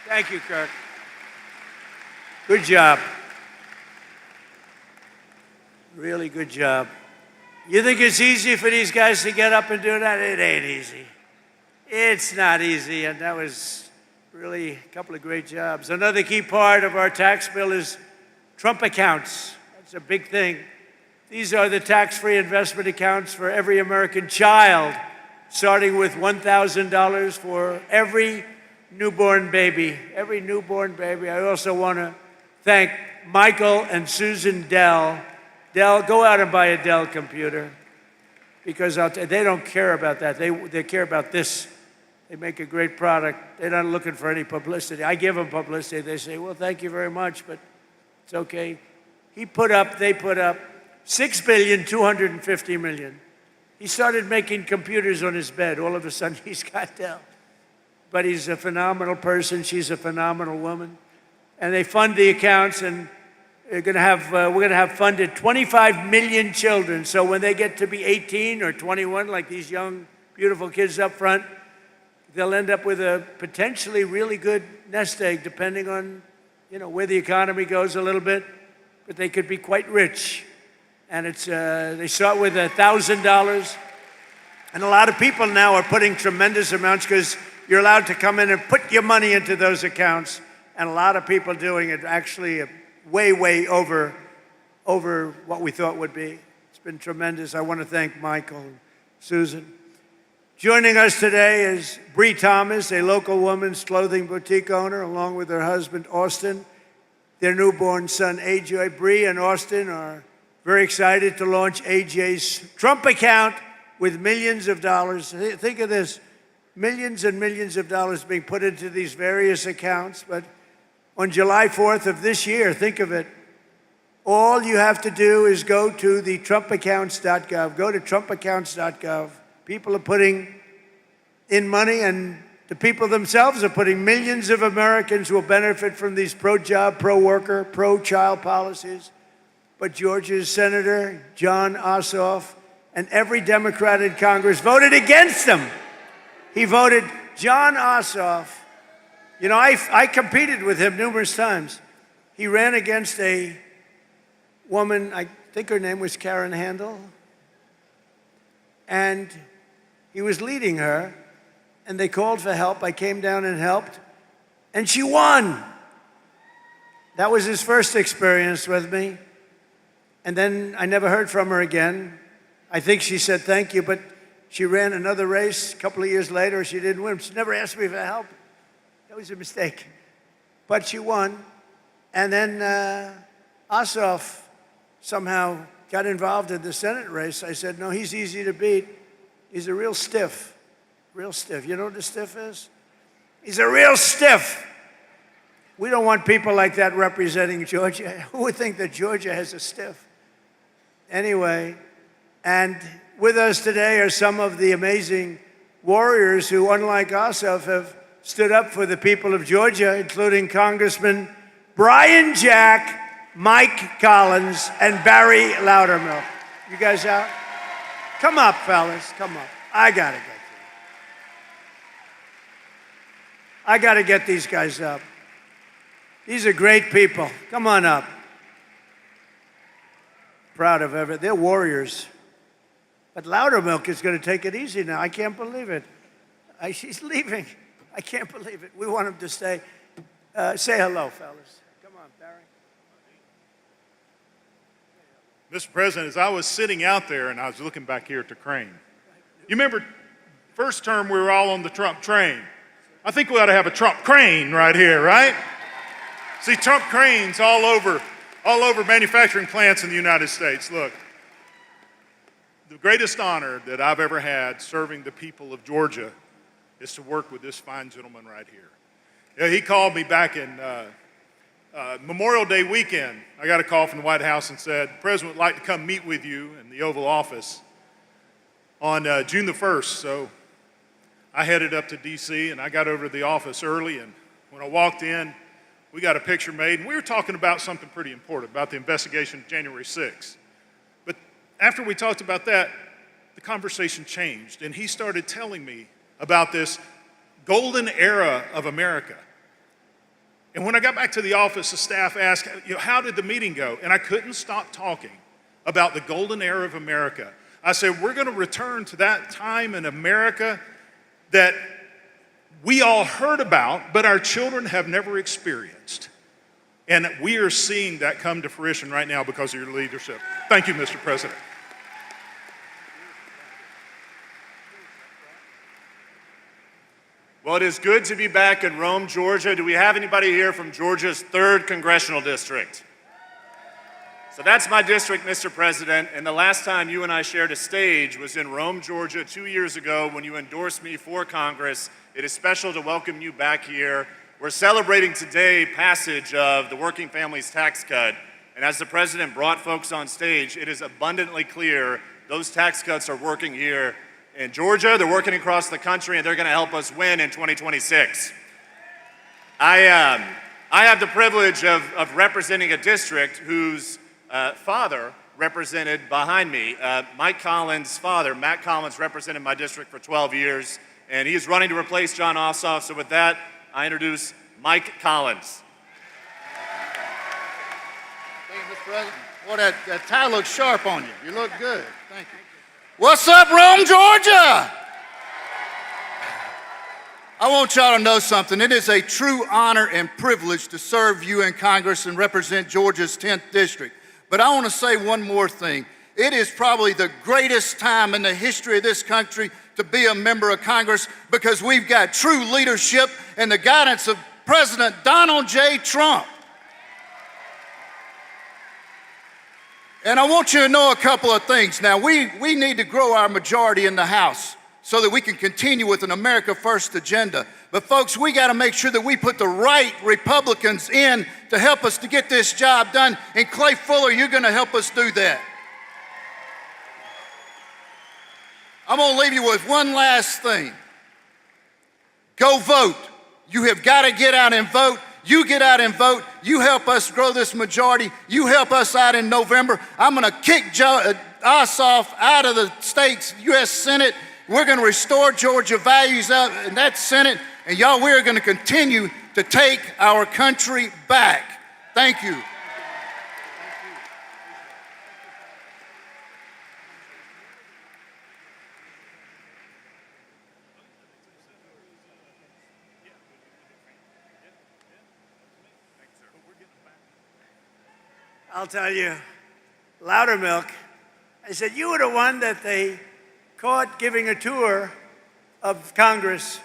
Thank you, Kirk. Good job. Really good job. You think it's easy for these guys to get up and do that? It ain't easy. It's not easy, and that was really a couple of great jobs. Another key part of our tax bill is Trump accounts. That's a big thing. These are the tax-free investment accounts for every American child, starting with $1,000 for every newborn baby. Every newborn baby. I also want to thank Michael and Susan Dell. Dell, go out and buy a Dell computer, because they don't care about that. They care about this. They make a great product. They're not looking for any publicity. I give them publicity. They say, well, thank you very much, but it's okay. They put up $6.25 billion. He started making computers on his bed. All of a sudden, he's got Dell. But he's a phenomenal person. She's a phenomenal woman. And they fund the accounts, and we're going to have funded 25 million children. So when they get to be 18 or 21, like these young, beautiful kids up front, they'll end up with a potentially really good nest egg, depending on, where the economy goes a little bit. But they could be quite rich. And they start with $1,000. And a lot of people now are putting tremendous amounts, because you're allowed to come in and put your money into those accounts. And a lot of people doing it actually way, way over what we thought would be. It's been tremendous. I want to thank Michael and Susan. Joining us today is Bree Thomas, a local women's clothing boutique owner, along with her husband, Austin, their newborn son, AJ. Bree and Austin are very excited to launch AJ's Trump account with millions of dollars. Think of this, millions and millions of dollars being put into these various accounts. But on July 4th of this year, think of it, all you have to do is go to the TrumpAccounts.gov. Go to TrumpAccounts.gov. People are putting in money, and the people themselves are putting. Millions of Americans will benefit from these pro-job, pro-worker, pro-child policies. But Georgia's Senator Jon Ossoff and every Democrat in Congress voted against them. He voted, Jon Ossoff. I competed with him numerous times. He ran against a woman, I think her name was Karen Handel, and he was leading her, and they called for help. I came down and helped, and she won. That was his first experience with me. And then I never heard from her again. I think she said thank you, but she ran another race a couple of years later. She didn't win. She never asked me for help. That was a mistake. But she won. And then Ossoff somehow got involved in the Senate race. I said, no, he's easy to beat. He's a real stiff. Real stiff. You know what a stiff is? He's a real stiff. We don't want people like that representing Georgia. Who would think that Georgia has a stiff? Anyway, and with us today are some of the amazing warriors who, unlike Ossoff, have stood up for the people of Georgia, including Congressman Brian Jack, Mike Collins, and Barry Loudermilk. You guys out? Come up, fellas, come up. I gotta get these guys up. These are great people. Come on up. Proud of everything. They're warriors. But Loudermilk is going to take it easy now. I can't believe it. She's leaving. I can't believe it. We want him to stay. Say hello, fellas. Come on, Barry. Mr. President, as I was sitting out there and I was looking back here at the crane, you remember first term we were all on the Trump train. I think we ought to have a Trump crane right here, right? See, Trump cranes all over manufacturing plants in the United States. Look, the greatest honor that I've ever had serving the people of Georgia is to work with this fine gentleman right here. Yeah, he called me back in Memorial Day weekend. I got a call from the White House and said, the President would like to come meet with you in the Oval Office on June the 1st. So I headed up to D.C. and I got over to the office early, and when I walked in, we got a picture made, and we were talking about something pretty important, about the investigation of January 6th. But after we talked about that, the conversation changed, and he started telling me about this golden era of America. And when I got back to the office, the staff asked, how did the meeting go? And I couldn't stop talking about the golden era of America. I said, we're going to return to that time in America that we all heard about, but our children have never experienced. And we are seeing that come to fruition right now because of your leadership. Thank you, Mr. President. Well, it is good to be back in Rome, Georgia. Do we have anybody here from Georgia's 3rd Congressional District? So that's my district, Mr. President, and the last time you and I shared a stage was in Rome, Georgia, 2 years ago when you endorsed me for Congress. It is special to welcome you back here. We're celebrating today passage of the Working Families Tax Cut, and as the President brought folks on stage, it is abundantly clear those tax cuts are working here in Georgia, they're working across the country, and they're gonna help us win in 2026. I have the privilege of representing a district whose father represented behind me. Mike Collins' father, Matt Collins, represented my district for 12 years, and he is running to replace John Ossoff. So with that, I introduce Mike Collins. Thank you, Mr. President. Boy, that tie looks sharp on you. You look good. Thank you. What's up, Rome, Georgia? I want y'all to know something. It is a true honor and privilege to serve you in Congress and represent Georgia's 10th district. But I want to say one more thing. It is probably the greatest time in the history of this country to be a member of Congress because we've got true leadership and the guidance of President Donald J. Trump. And I want you to know a couple of things. Now, we need to grow our majority in the House so that we can continue with an America First agenda. But folks, we got to make sure that we put the right Republicans in to help us to get this job done. And Clay Fuller, you're going to help us do that. I'm going to leave you with one last thing. Go vote. You have got to get out and vote. You get out and vote. You help us grow this majority. You help us out in November. I'm going to kick Ossoff out of the state's U.S. Senate. We're going to restore Georgia values out in that Senate. And y'all, we are going to continue to take our country back. Thank you. I'll tell you, Loudermilk, I said, you were the one that they caught giving a tour of Congress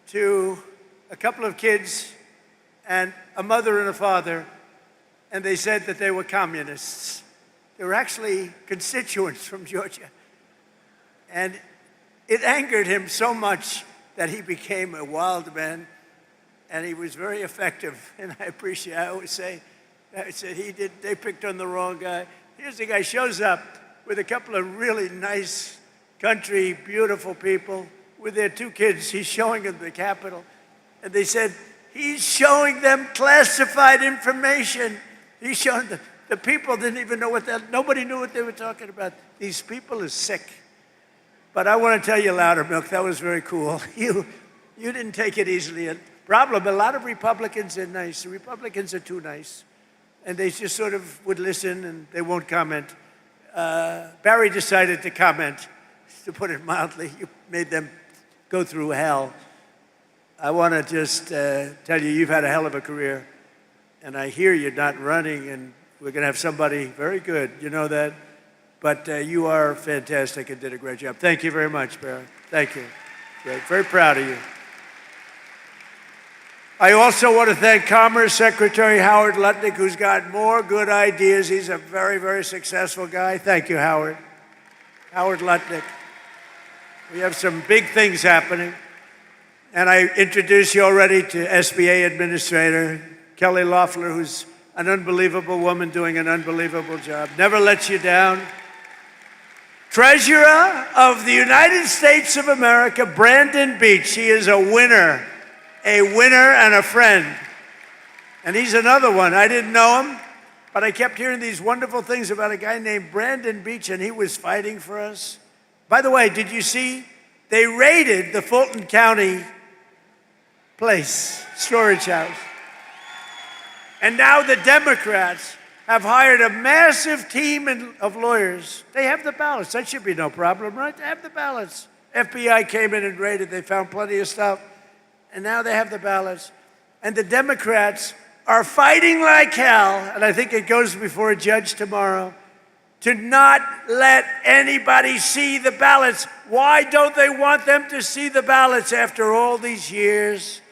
to a couple of kids and a mother and a father, and they said that they were communists. They were actually constituents from Georgia. And it angered him so much that he became a wild man, and he was very effective. And I always say, they picked on the wrong guy. Here's the guy shows up with a couple of really nice country, beautiful people with their 2 kids. He's showing them the Capitol. And they said, he's showing them classified information. He's showing them. The people didn't even know nobody knew what they were talking about. These people are sick. But I want to tell you, Loudermilk, that was very cool. You didn't take it easily. A lot of Republicans are nice. The Republicans are too nice. And they just sort of would listen and they won't comment. Barry decided to comment, to put it mildly. You made them go through hell. I want to just tell you, you've had a hell of a career. And I hear you're not running, and we're going to have somebody very good. You know that? But you are fantastic and did a great job. Thank you very much, Barry. Thank you. Great. Very proud of you. I also want to thank Commerce Secretary Howard Lutnick, who's got more good ideas. He's a very, very successful guy. Thank you, Howard. Howard Lutnick. We have some big things happening. And I introduced you already to SBA Administrator Kelly Loeffler, who's an unbelievable woman doing an unbelievable job. Never lets you down. Treasurer of the United States of America, Brandon Beach. He is a winner and a friend. And he's another one. I didn't know him, but I kept hearing these wonderful things about a guy named Brandon Beach, and he was fighting for us. By the way, did you see? They raided the Fulton County storage house. And now the Democrats have hired a massive team of lawyers. They have the ballots. That should be no problem, right? They have the ballots. FBI came in and raided. They found plenty of stuff. and now they have the ballots. And the Democrats are fighting like hell, and I think it goes before a judge tomorrow, to not let anybody see the ballots. Why don't they want them to see the ballots after all these years?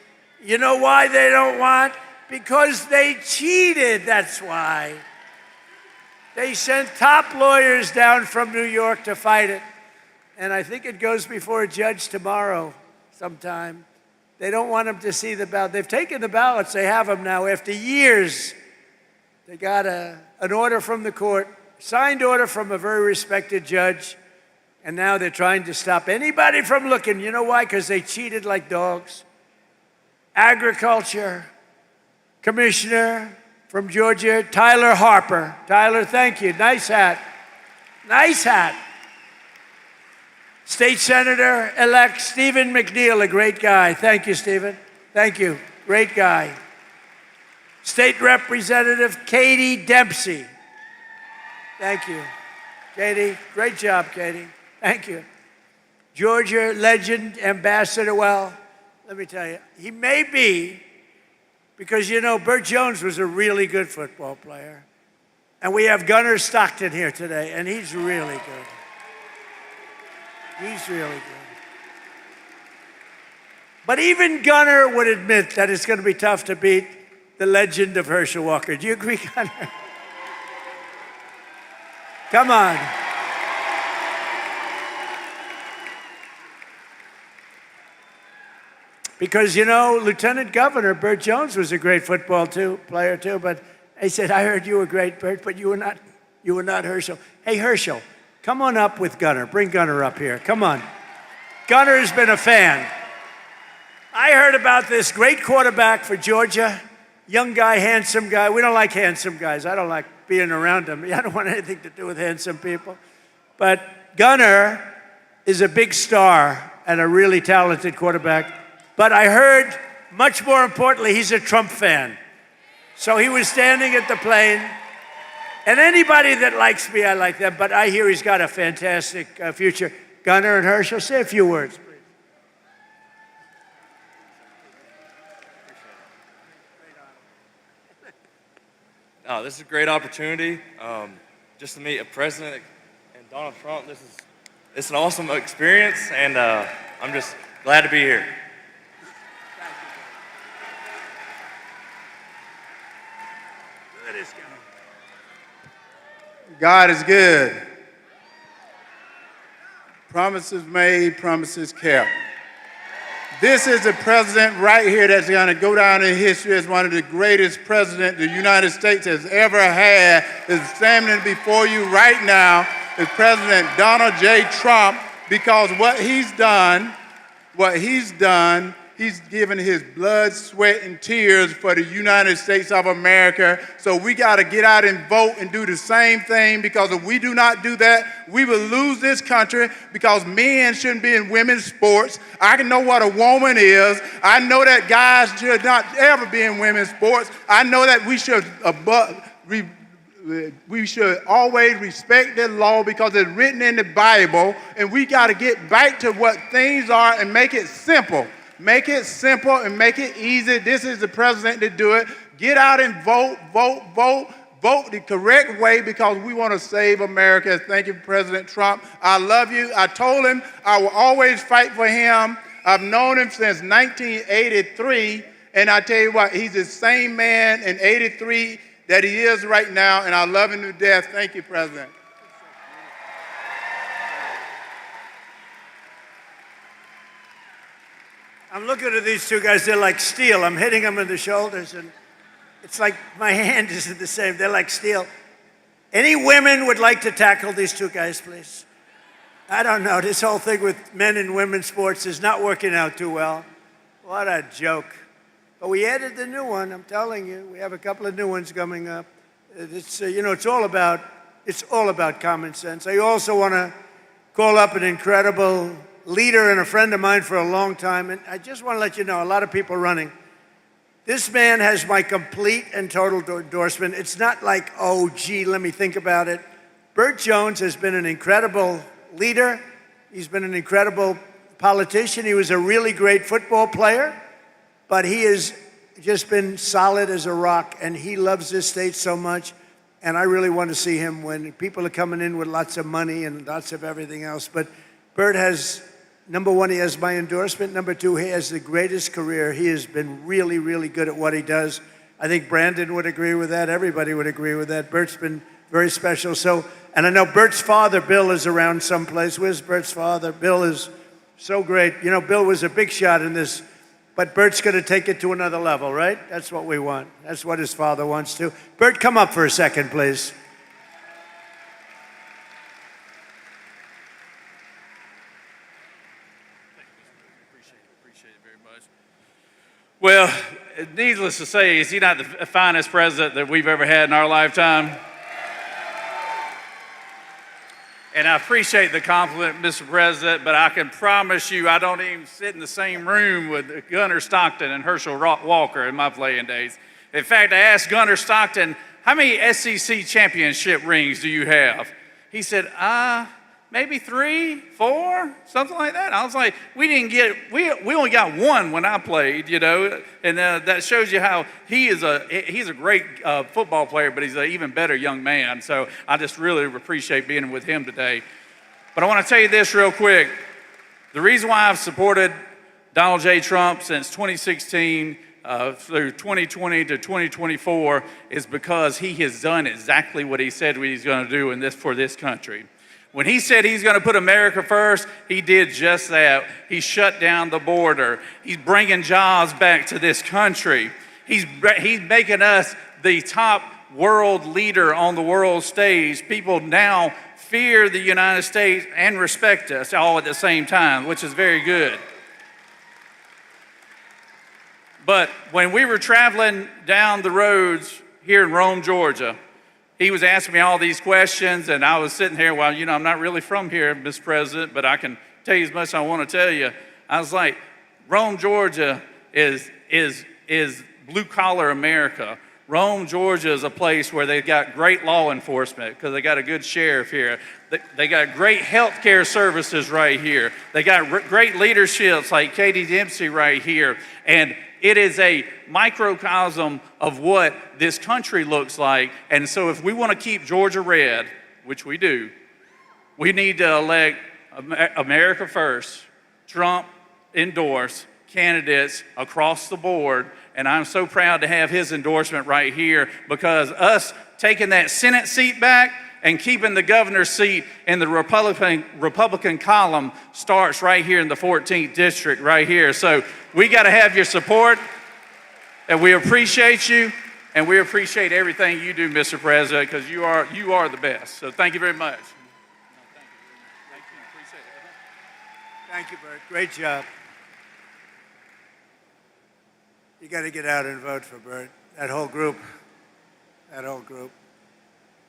You know why they don't want? Because they cheated, that's why. They sent top lawyers down from New York to fight it. And I think it goes before a judge tomorrow sometime. They don't want them to see the ballot. They've taken the ballots, they have them now. After years, they got an order from the court, signed order from a very respected judge, and now they're trying to stop anybody from looking. You know why? Because they cheated like dogs. Agriculture Commissioner from Georgia, Tyler Harper. Tyler, thank you. Nice hat. Nice hat. State Senator-elect Stephen McNeil, a great guy. Thank you, Stephen. Thank you. Great guy. State Representative Katie Dempsey. Thank you. Katie, great job, Katie. Thank you. Georgia legend, Ambassador, well, let me tell you, he may be, because you know, Burt Jones was a really good football player. And we have Gunnar Stockton here today, and he's really good. He's really good. But even Gunnar would admit that it's going to be tough to beat the legend of Herschel Walker. Do you agree, Gunnar? Come on. Because, you know, Lieutenant Governor Burt Jones was a great football player too, but he said, I heard you were great, Burt, but you were not Herschel. Hey, Herschel, come on up with Gunnar. Bring Gunnar up here. Come on. Gunnar has been a fan. I heard about this great quarterback for Georgia, young guy, handsome guy. We don't like handsome guys. I don't like being around them. I don't want anything to do with handsome people. But Gunnar is a big star and a really talented quarterback. But I heard, much more importantly, he's a Trump fan. So he was standing at the plane. And anybody that likes me, I like them. But I hear he's got a fantastic future. Gunnar and Herschel, say a few words, please. Oh, this is a great opportunity. Just to meet a president and Donald Trump. It's an awesome experience, and I'm just glad to be here. God is good. Promises made, promises kept. This is the president right here that's going to go down in history as one of the greatest presidents the United States has ever had. Is standing before you right now is President Donald J. Trump, because what he's done, he's given his blood, sweat, and tears for the United States of America. So we got to get out and vote and do the same thing, because if we do not do that, we will lose this country, because men shouldn't be in women's sports. I know what a woman is. I know that guys should not ever be in women's sports. I know that we should always respect the law because it's written in the Bible, and we got to get back to what things are and make it simple. Make it simple and make it easy. This is the president to do it. Get out and vote, vote, vote. Vote the correct way, because we want to save America. Thank you, President Trump. I love you. I told him I will always fight for him. I've known him since 1983, and I tell you what, he's the same man in 83 that he is right now, and I love him to death. Thank you, President. I'm looking at these two guys, they're like steel. I'm hitting them in the shoulders, and it's like my hand isn't the same. They're like steel. Any women would like to tackle these two guys, please? I don't know, this whole thing with men and women's sports is not working out too well. What a joke. But we added the new one, I'm telling you. We have a couple of new ones coming up. It's, it's all about common sense. I also want to call up an incredible leader and a friend of mine for a long time, and I just want to let you know, a lot of people running. This man has my complete and total endorsement. It's not like, oh, gee, let me think about it. Burt Jones has been an incredible leader. He's been an incredible politician. He was a really great football player. but he has just been solid as a rock, and he loves this state so much. And I really want to see him win. People are coming in with lots of money and lots of everything else. But Bert has, number one, he has my endorsement. Number two, he has the greatest career. He has been really, really good at what he does. I think Brandon would agree with that. Everybody would agree with that. Bert's been very special. So, and I know Bert's father, Bill, is around someplace. Where's Bert's father? Bill is so great. You know, Bill was a big shot in this, but Bert's going to take it to another level, right? That's what we want. That's what his father wants to. Bert, come up for a second, please. Appreciate it very much. Well, needless to say, is he not the finest president that we've ever had in our lifetime? And I appreciate the compliment, Mr. President, but I can promise you I don't even sit in the same room with Gunnar Stockton and Herschel Walker in my playing days. In fact, I asked Gunnar Stockton, how many SEC championship rings do you have? He said, maybe 3, 4, something like that. I was like, we only got one when I played, you know, and that shows you how he's a great football player, but he's an even better young man. So I just really appreciate being with him today. But I want to tell you this real quick. The reason why I've supported Donald J. Trump since 2016 through 2020 to 2024 is because he has done exactly what he said he's going to do for this country. When he said he's going to put America first, he did just that. He shut down the border. He's bringing jobs back to this country. He's making us the top world leader on the world stage. People now fear the United States and respect us all at the same time, which is very good. But when we were traveling down the roads here in Rome, Georgia, he was asking me all these questions, and I was sitting here, well, you know, I'm not really from here, Mr. President, but I can tell you as much as I want to tell you. I was like, Rome, Georgia is blue-collar America. Rome, Georgia is a place where they've got great law enforcement because they got a good sheriff here. They got great health care services right here. They got great leaderships like Katie Dempsey right here. And it is a microcosm of what this country looks like. And so if we want to keep Georgia red, which we do, we need to elect America first, Trump endorse candidates across the board. And I'm so proud to have his endorsement right here because us taking that Senate seat back and keeping the governor's seat in the Republican column starts right here in the 14th district right here. So we got to have your support, and we appreciate you, and we appreciate everything you do, Mr. President, because you are the best. So thank you very much. Thank you. Appreciate it. Thank you, Bert. Great job. You got to get out and vote for Bert. That whole group.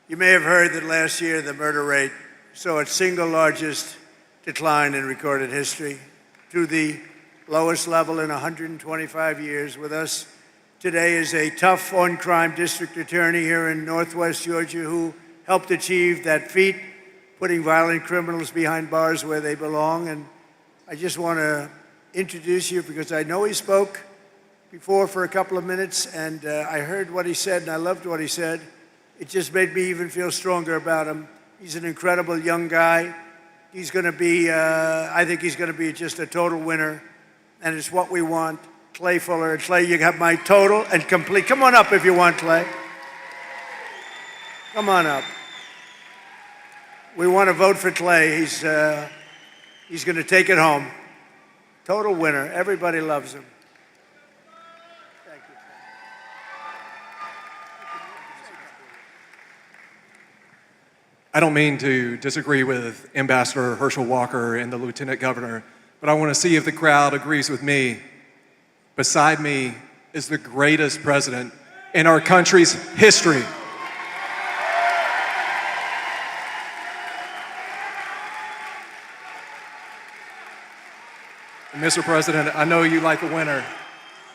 You may have heard that last year the murder rate saw its single largest decline in recorded history to the lowest level in 125 years. With us today is a tough on-crime district attorney here in Northwest Georgia who helped achieve that feat, putting violent criminals behind bars where they belong. And I just want to introduce you because I know he spoke before for a couple of minutes, and I heard what he said, and I loved what he said. It just made me even feel stronger about him. He's an incredible young guy. He's going to be, I think he's going to be just a total winner, and it's what we want. Clay Fuller. Clay, you got my total and complete. Come on up if you want, Clay. Come on up. We want to vote for Clay. He's going to take it home. Total winner. Everybody loves him. I don't mean to disagree with Ambassador Herschel Walker and the Lieutenant Governor, but I want to see if the crowd agrees with me. Beside me is the greatest president in our country's history. And Mr. President, I know you like a winner,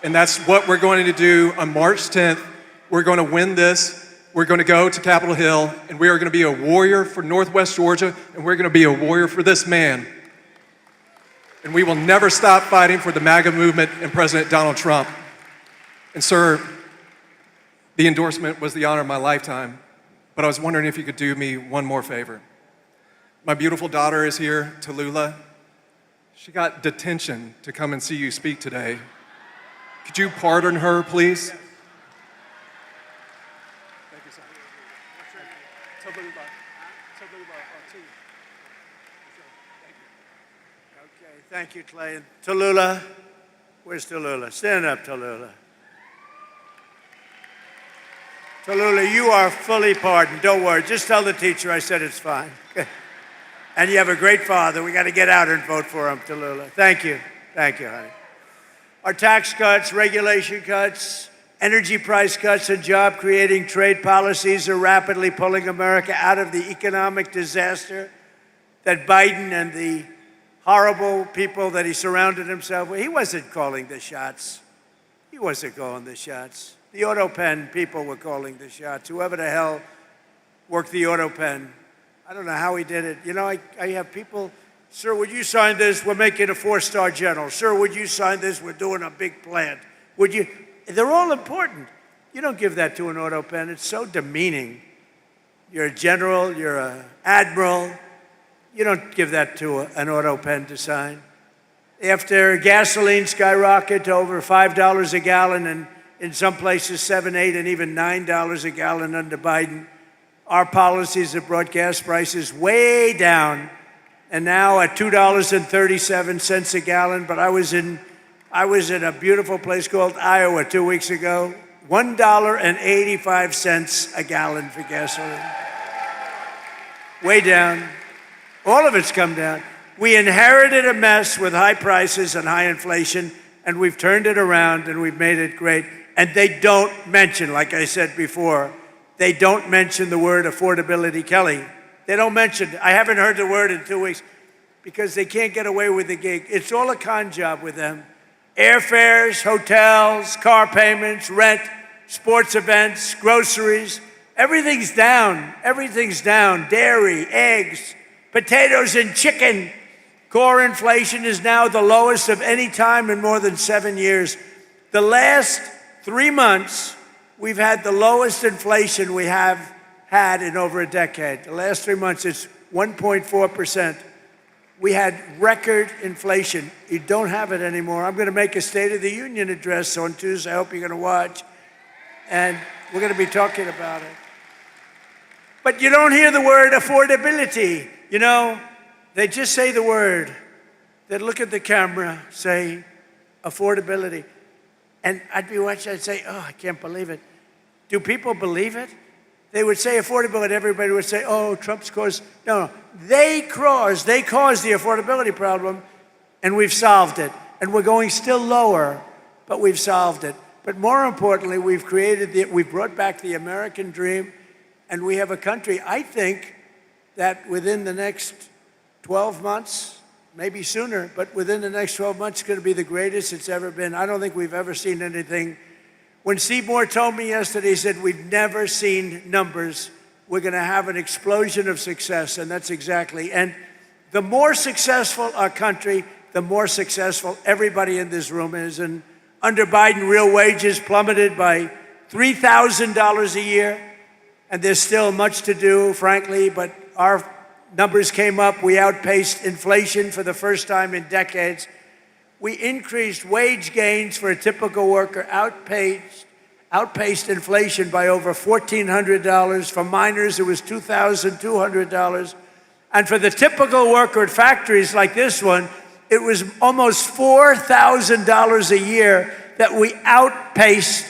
and that's what we're going to do on March 10th. We're going to win this. We're going to go to Capitol Hill, and we are going to be a warrior for Northwest Georgia, and we're going to be a warrior for this man. And we will never stop fighting for the MAGA movement and President Donald Trump. And sir, the endorsement was the honor of my lifetime, but I was wondering if you could do me one more favor. My beautiful daughter is here, Tallulah. She got detention to come and see you speak today. Could you pardon her, please? Thank you, sir. Okay, thank you, Clay. Tallulah, where's Tallulah? Stand up, Tallulah. Tallulah, you are fully pardoned. Don't worry. Just tell the teacher I said it's fine. And you have a great father. We got to get out and vote for him, Tallulah. Thank you. Thank you, honey. Our tax cuts, regulation cuts, energy price cuts, and job-creating trade policies are rapidly pulling America out of the economic disaster that Biden and the horrible people that he surrounded himself with. He wasn't calling the shots. He wasn't calling the shots. The auto pen people were calling the shots. Whoever the hell worked the auto pen. I don't know how he did it. You know, I have people, sir, would you sign this? We're making a 4-star general. Sir, would you sign this? We're doing a big plant. Would you? They're all important. You don't give that to an auto pen. It's so demeaning. You're a general. You're an admiral. You don't give that to an auto pen to sign. After gasoline skyrocketed to over $5 a gallon and in some places $7, $8, and even $9 a gallon under Biden, our policies have brought gas prices way down, and now at $2.37 a gallon. But I was in a beautiful place called Iowa 2 weeks ago, $1.85 a gallon for gasoline. Way down. All of it's come down. We inherited a mess with high prices and high inflation, and we've turned it around and we've made it great. And they don't mention, like I said before, they don't mention the word affordability, Kelly. They don't mention it. I haven't heard the word in 2 weeks because they can't get away with the gig. It's all a con job with them. Airfares, hotels, car payments, rent, sports events, groceries. Everything's down. Everything's down. Dairy, eggs, potatoes, and chicken. Core inflation is now the lowest of any time in more than 7 years. The last 3 months, we've had the lowest inflation we have had in over a decade. The last 3 months, it's 1.4%. We had record inflation. You don't have it anymore. I'm going to make a State of the Union address on Tuesday. I hope you're going to watch. And we're going to be talking about it. But you don't hear the word affordability. You know, they just say the word. They look at the camera, say affordability. And I'd be watching, I'd say, oh, I can't believe it. Do people believe it? They would say affordability, everybody would say, oh, Trump's caused. No, they caused the affordability problem, and we've solved it. And we're going still lower, but we've solved it. But more importantly, we've brought back the American dream, and we have a country, I think, that within the next 12 months, maybe sooner, but within the next 12 months, it's going to be the greatest it's ever been. I don't think we've ever seen anything. When Seymour told me yesterday, he said, we've never seen numbers. We're going to have an explosion of success, and that's exactly. And the more successful our country, the more successful everybody in this room is. And under Biden, real wages plummeted by $3,000 a year. And there's still much to do, frankly, but our numbers came up. We outpaced inflation for the first time in decades. We increased wage gains for a typical worker, outpaced inflation by over $1,400. For minors, it was $2,200. And for the typical worker at factories like this one, it was almost $4,000 a year that we outpaced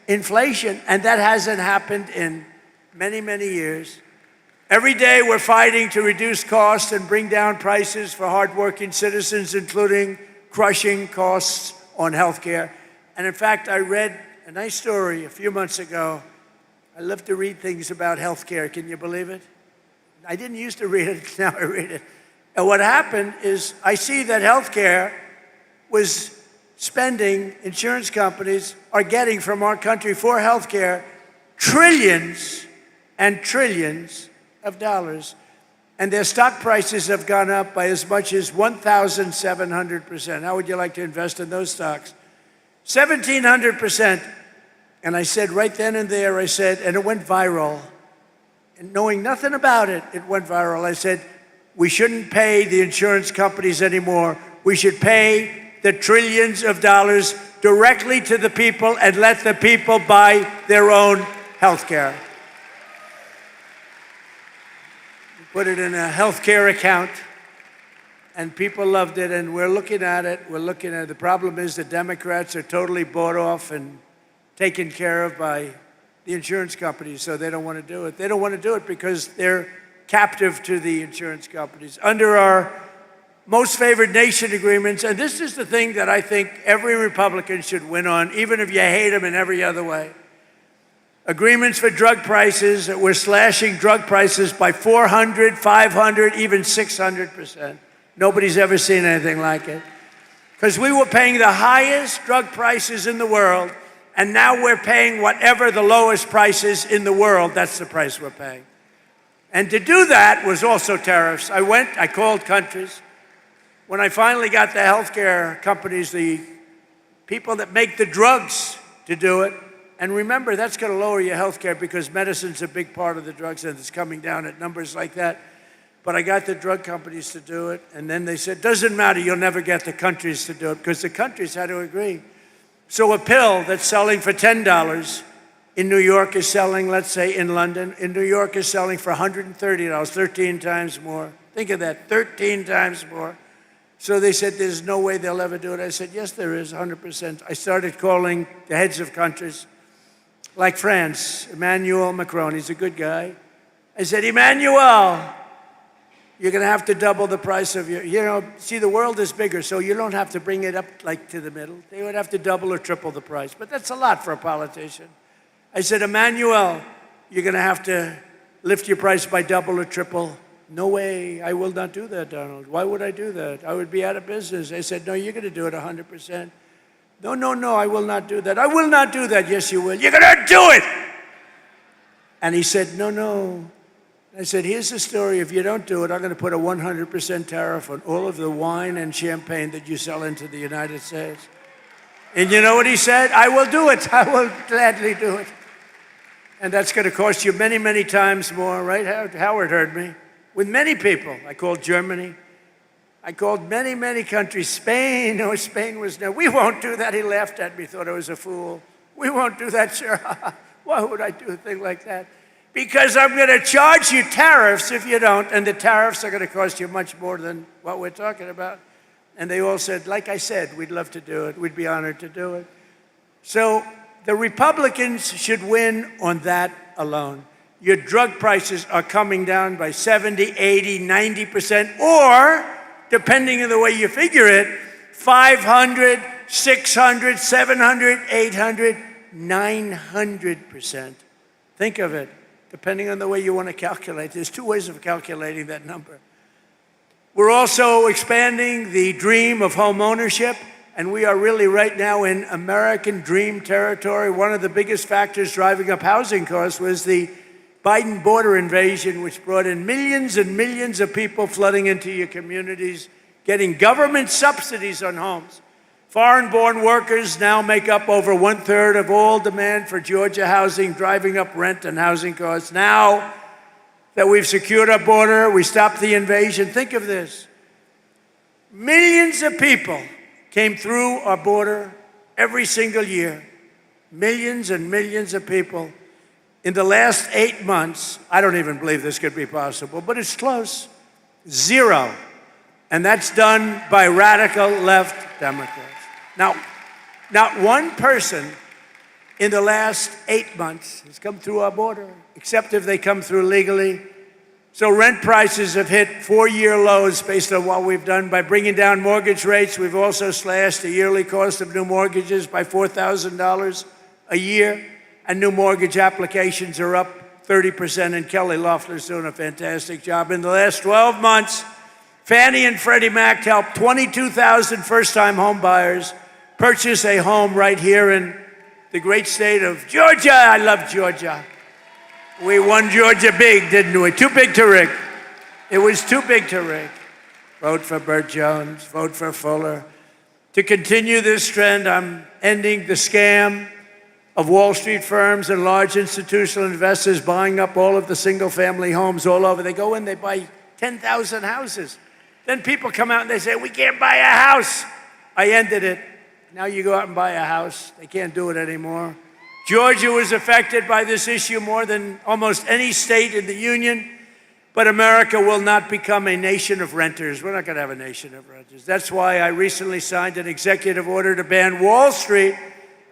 inflation. And that hasn't happened in many, many years. Every day we're fighting to reduce costs and bring down prices for hardworking citizens, including crushing costs on health care. And in fact, I read a nice story a few months ago. I love to read things about health care. Can you believe it? I didn't used to read it, now I read it. And what happened is I see that health care was spending, insurance companies are getting from our country for health care trillions and trillions of dollars. and their stock prices have gone up by as much as 1,700%. How would you like to invest in those stocks? 1,700%. And I said right then and there, I said, and it went viral. And knowing nothing about it, it went viral. I said, we shouldn't pay the insurance companies anymore. We should pay the trillions of dollars directly to the people and let the people buy their own health care. Put it in a health care account, and people loved it, and we're looking at it. We're looking at it. The problem is the Democrats are totally bought off and taken care of by the insurance companies, so they don't want to do it. They don't want to do it because they're captive to the insurance companies. Under our most favored nation agreements, and this is the thing that I think every Republican should win on, even if you hate them in every other way. Agreements for drug prices, we're slashing drug prices by 400, 500, even 600%. Nobody's ever seen anything like it. Because we were paying the highest drug prices in the world, and now we're paying whatever the lowest price is in the world. That's the price we're paying. And to do that was also tariffs. I called countries. When I finally got the healthcare companies, the people that make the drugs to do it, and remember, that's going to lower your healthcare because medicine's a big part of the drugs, and it's coming down at numbers like that. But I got the drug companies to do it, and then they said, doesn't matter, you'll never get the countries to do it, because the countries had to agree. So a pill that's selling for $10 in New York is selling, let's say in London, in New York is selling for $130, 13 times more. Think of that, 13 times more. So they said, there's no way they'll ever do it. I said, yes, there is, 100%. I started calling the heads of countries, like France, Emmanuel Macron, he's a good guy. I said, Emmanuel, you're going to have to double the price of your, see, the world is bigger, so you don't have to bring it up like to the middle. They would have to double or triple the price, but that's a lot for a politician. I said, Emmanuel, you're going to have to lift your price by double or triple. No way, I will not do that, Donald. Why would I do that? I would be out of business. I said, no, you're going to do it 100%. No, I will not do that. I will not do that. Yes, you will. You're going to do it. And he said, no. I said, here's the story. If you don't do it, I'm going to put a 100% tariff on all of the wine and champagne that you sell into the United States. And you know what he said? I will do it. I will gladly do it. And that's going to cost you many, many times more, right? Howard heard me. With many people. I called Germany. I called many, many countries. Spain was no. We won't do that. He laughed at me, thought I was a fool. We won't do that, sir. Why would I do a thing like that? Because I'm going to charge you tariffs if you don't, and the tariffs are going to cost you much more than what we're talking about. And they all said, like I said, we'd love to do it. We'd be honored to do it. So the Republicans should win on that alone. Your drug prices are coming down by 70, 80, 90%, or, depending on the way you figure it, 500, 600, 700, 800, 900%. Think of it, depending on the way you want to calculate. There's two ways of calculating that number. We're also expanding the dream of home ownership, and we are really right now in American dream territory. One of the biggest factors driving up housing costs was the Biden border invasion, which brought in millions and millions of people flooding into your communities, getting government subsidies on homes. Foreign-born workers now make up over 1/3 of all demand for Georgia housing, driving up rent and housing costs. Now that we've secured our border, we stopped the invasion. Think of this. Millions of people came through our border every single year. Millions and millions of people. In the last 8 months, I don't even believe this could be possible, but it's close. 0. And that's done by radical left Democrats. Now, not one person in the last 8 months has come through our border, except if they come through legally. So rent prices have hit 4-year lows based on what we've done by bringing down mortgage rates. We've also slashed the yearly cost of new mortgages by $4,000 a year. And new mortgage applications are up 30%, and Kelly Loeffler's doing a fantastic job. In the last 12 months, Fannie and Freddie Mac helped 22,000 first-time home buyers purchase a home right here in the great state of Georgia. I love Georgia. We won Georgia big, didn't we? Too big to rig. It was too big to rig. Vote for Burt Jones, vote for Fuller. To continue this trend, I'm ending the scam of Wall Street firms and large institutional investors buying up all of the single-family homes all over. They go in, they buy 10,000 houses. Then people come out and they say, we can't buy a house. I ended it. Now you go out and buy a house. They can't do it anymore. Georgia was affected by this issue more than almost any state in the union, but America will not become a nation of renters. We're not going to have a nation of renters. That's why I recently signed an executive order to ban Wall Street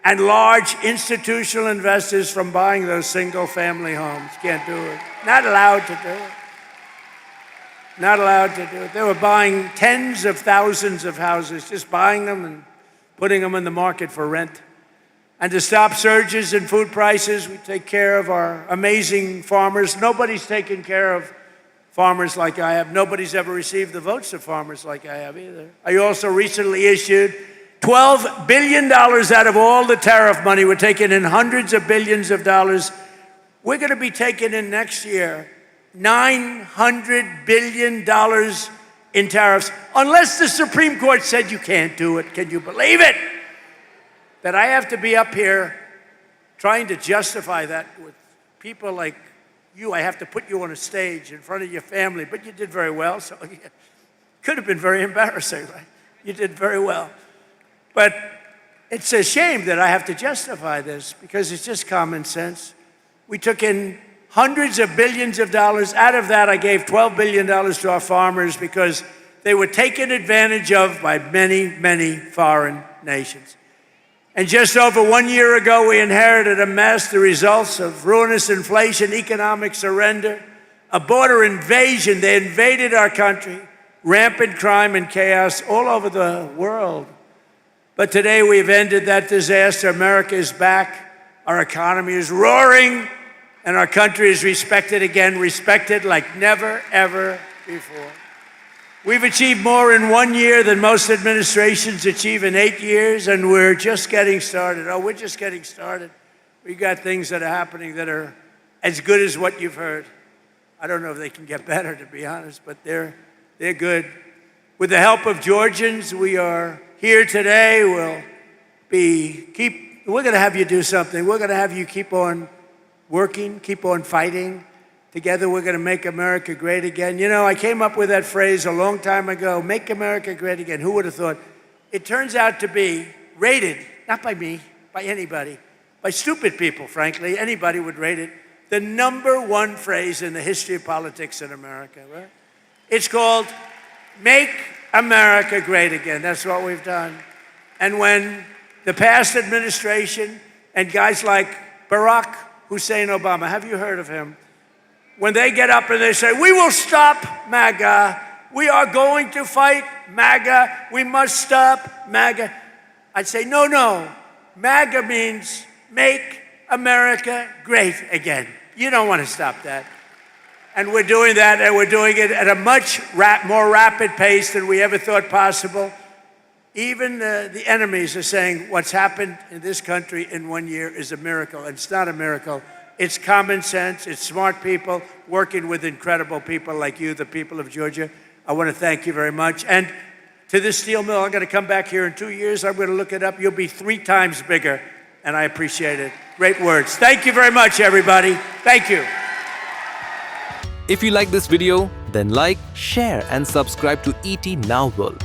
and large institutional investors from buying those single-family homes. Can't do it. Not allowed to do it. Not allowed to do it. They were buying tens of thousands of houses, just buying them and putting them in the market for rent. And to stop surges in food prices, we take care of our amazing farmers. Nobody's taken care of farmers like I have. Nobody's ever received the votes of farmers like I have either. I also recently issued $12 billion out of all the tariff money. We're taking in hundreds of billions of dollars. We're going to be taking in next year $900 billion in tariffs, unless the Supreme Court said you can't do it. Can you believe it? That I have to be up here trying to justify that with people like you. I have to put you on a stage in front of your family, but you did very well, so it could have been very embarrassing, right? You did very well. But it's a shame that I have to justify this because it's just common sense. We took in hundreds of billions of dollars. Out of that, I gave $12 billion to our farmers because they were taken advantage of by many, many foreign nations. And just over 1 year ago, we inherited a mess, the results of ruinous inflation, economic surrender, a border invasion. They invaded our country, rampant crime and chaos all over the world. But today we've ended that disaster. America is back. Our economy is roaring, and our country is respected again, respected like never, ever before. We've achieved more in 1 year than most administrations achieve in 8 years, and we're just getting started. Oh, we're just getting started. We got things that are happening that are as good as what you've heard. I don't know if they can get better, to be honest, but they're good. With the help of Georgians, we are here today. We're going to have you do something. We're going to have you keep on working, keep on fighting. Together, we're going to make America great again. You know, I came up with that phrase a long time ago, make America great again. Who would have thought? It turns out to be rated, not by me, by anybody, by stupid people, frankly. Anybody would rate it. The #1 phrase in the history of politics in America, right? It's called Make America Great Again. That's what we've done. And when the past administration and guys like Barack Hussein Obama, have you heard of him? When they get up and they say, we will stop MAGA, we are going to fight MAGA, we must stop MAGA, I'd say, no. MAGA means make America great again. You don't want to stop that. And we're doing that, and we're doing it at a much more rapid pace than we ever thought possible. Even the enemies are saying what's happened in this country in 1 year is a miracle. And it's not a miracle. It's common sense. It's smart people working with incredible people like you, the people of Georgia. I want to thank you very much. And to this steel mill, I'm going to come back here in 2 years. I'm going to look it up. You'll be 3 times bigger, and I appreciate it. Great words. Thank you very much, everybody. Thank you. If you like this video, then like, share and subscribe to ET Now World.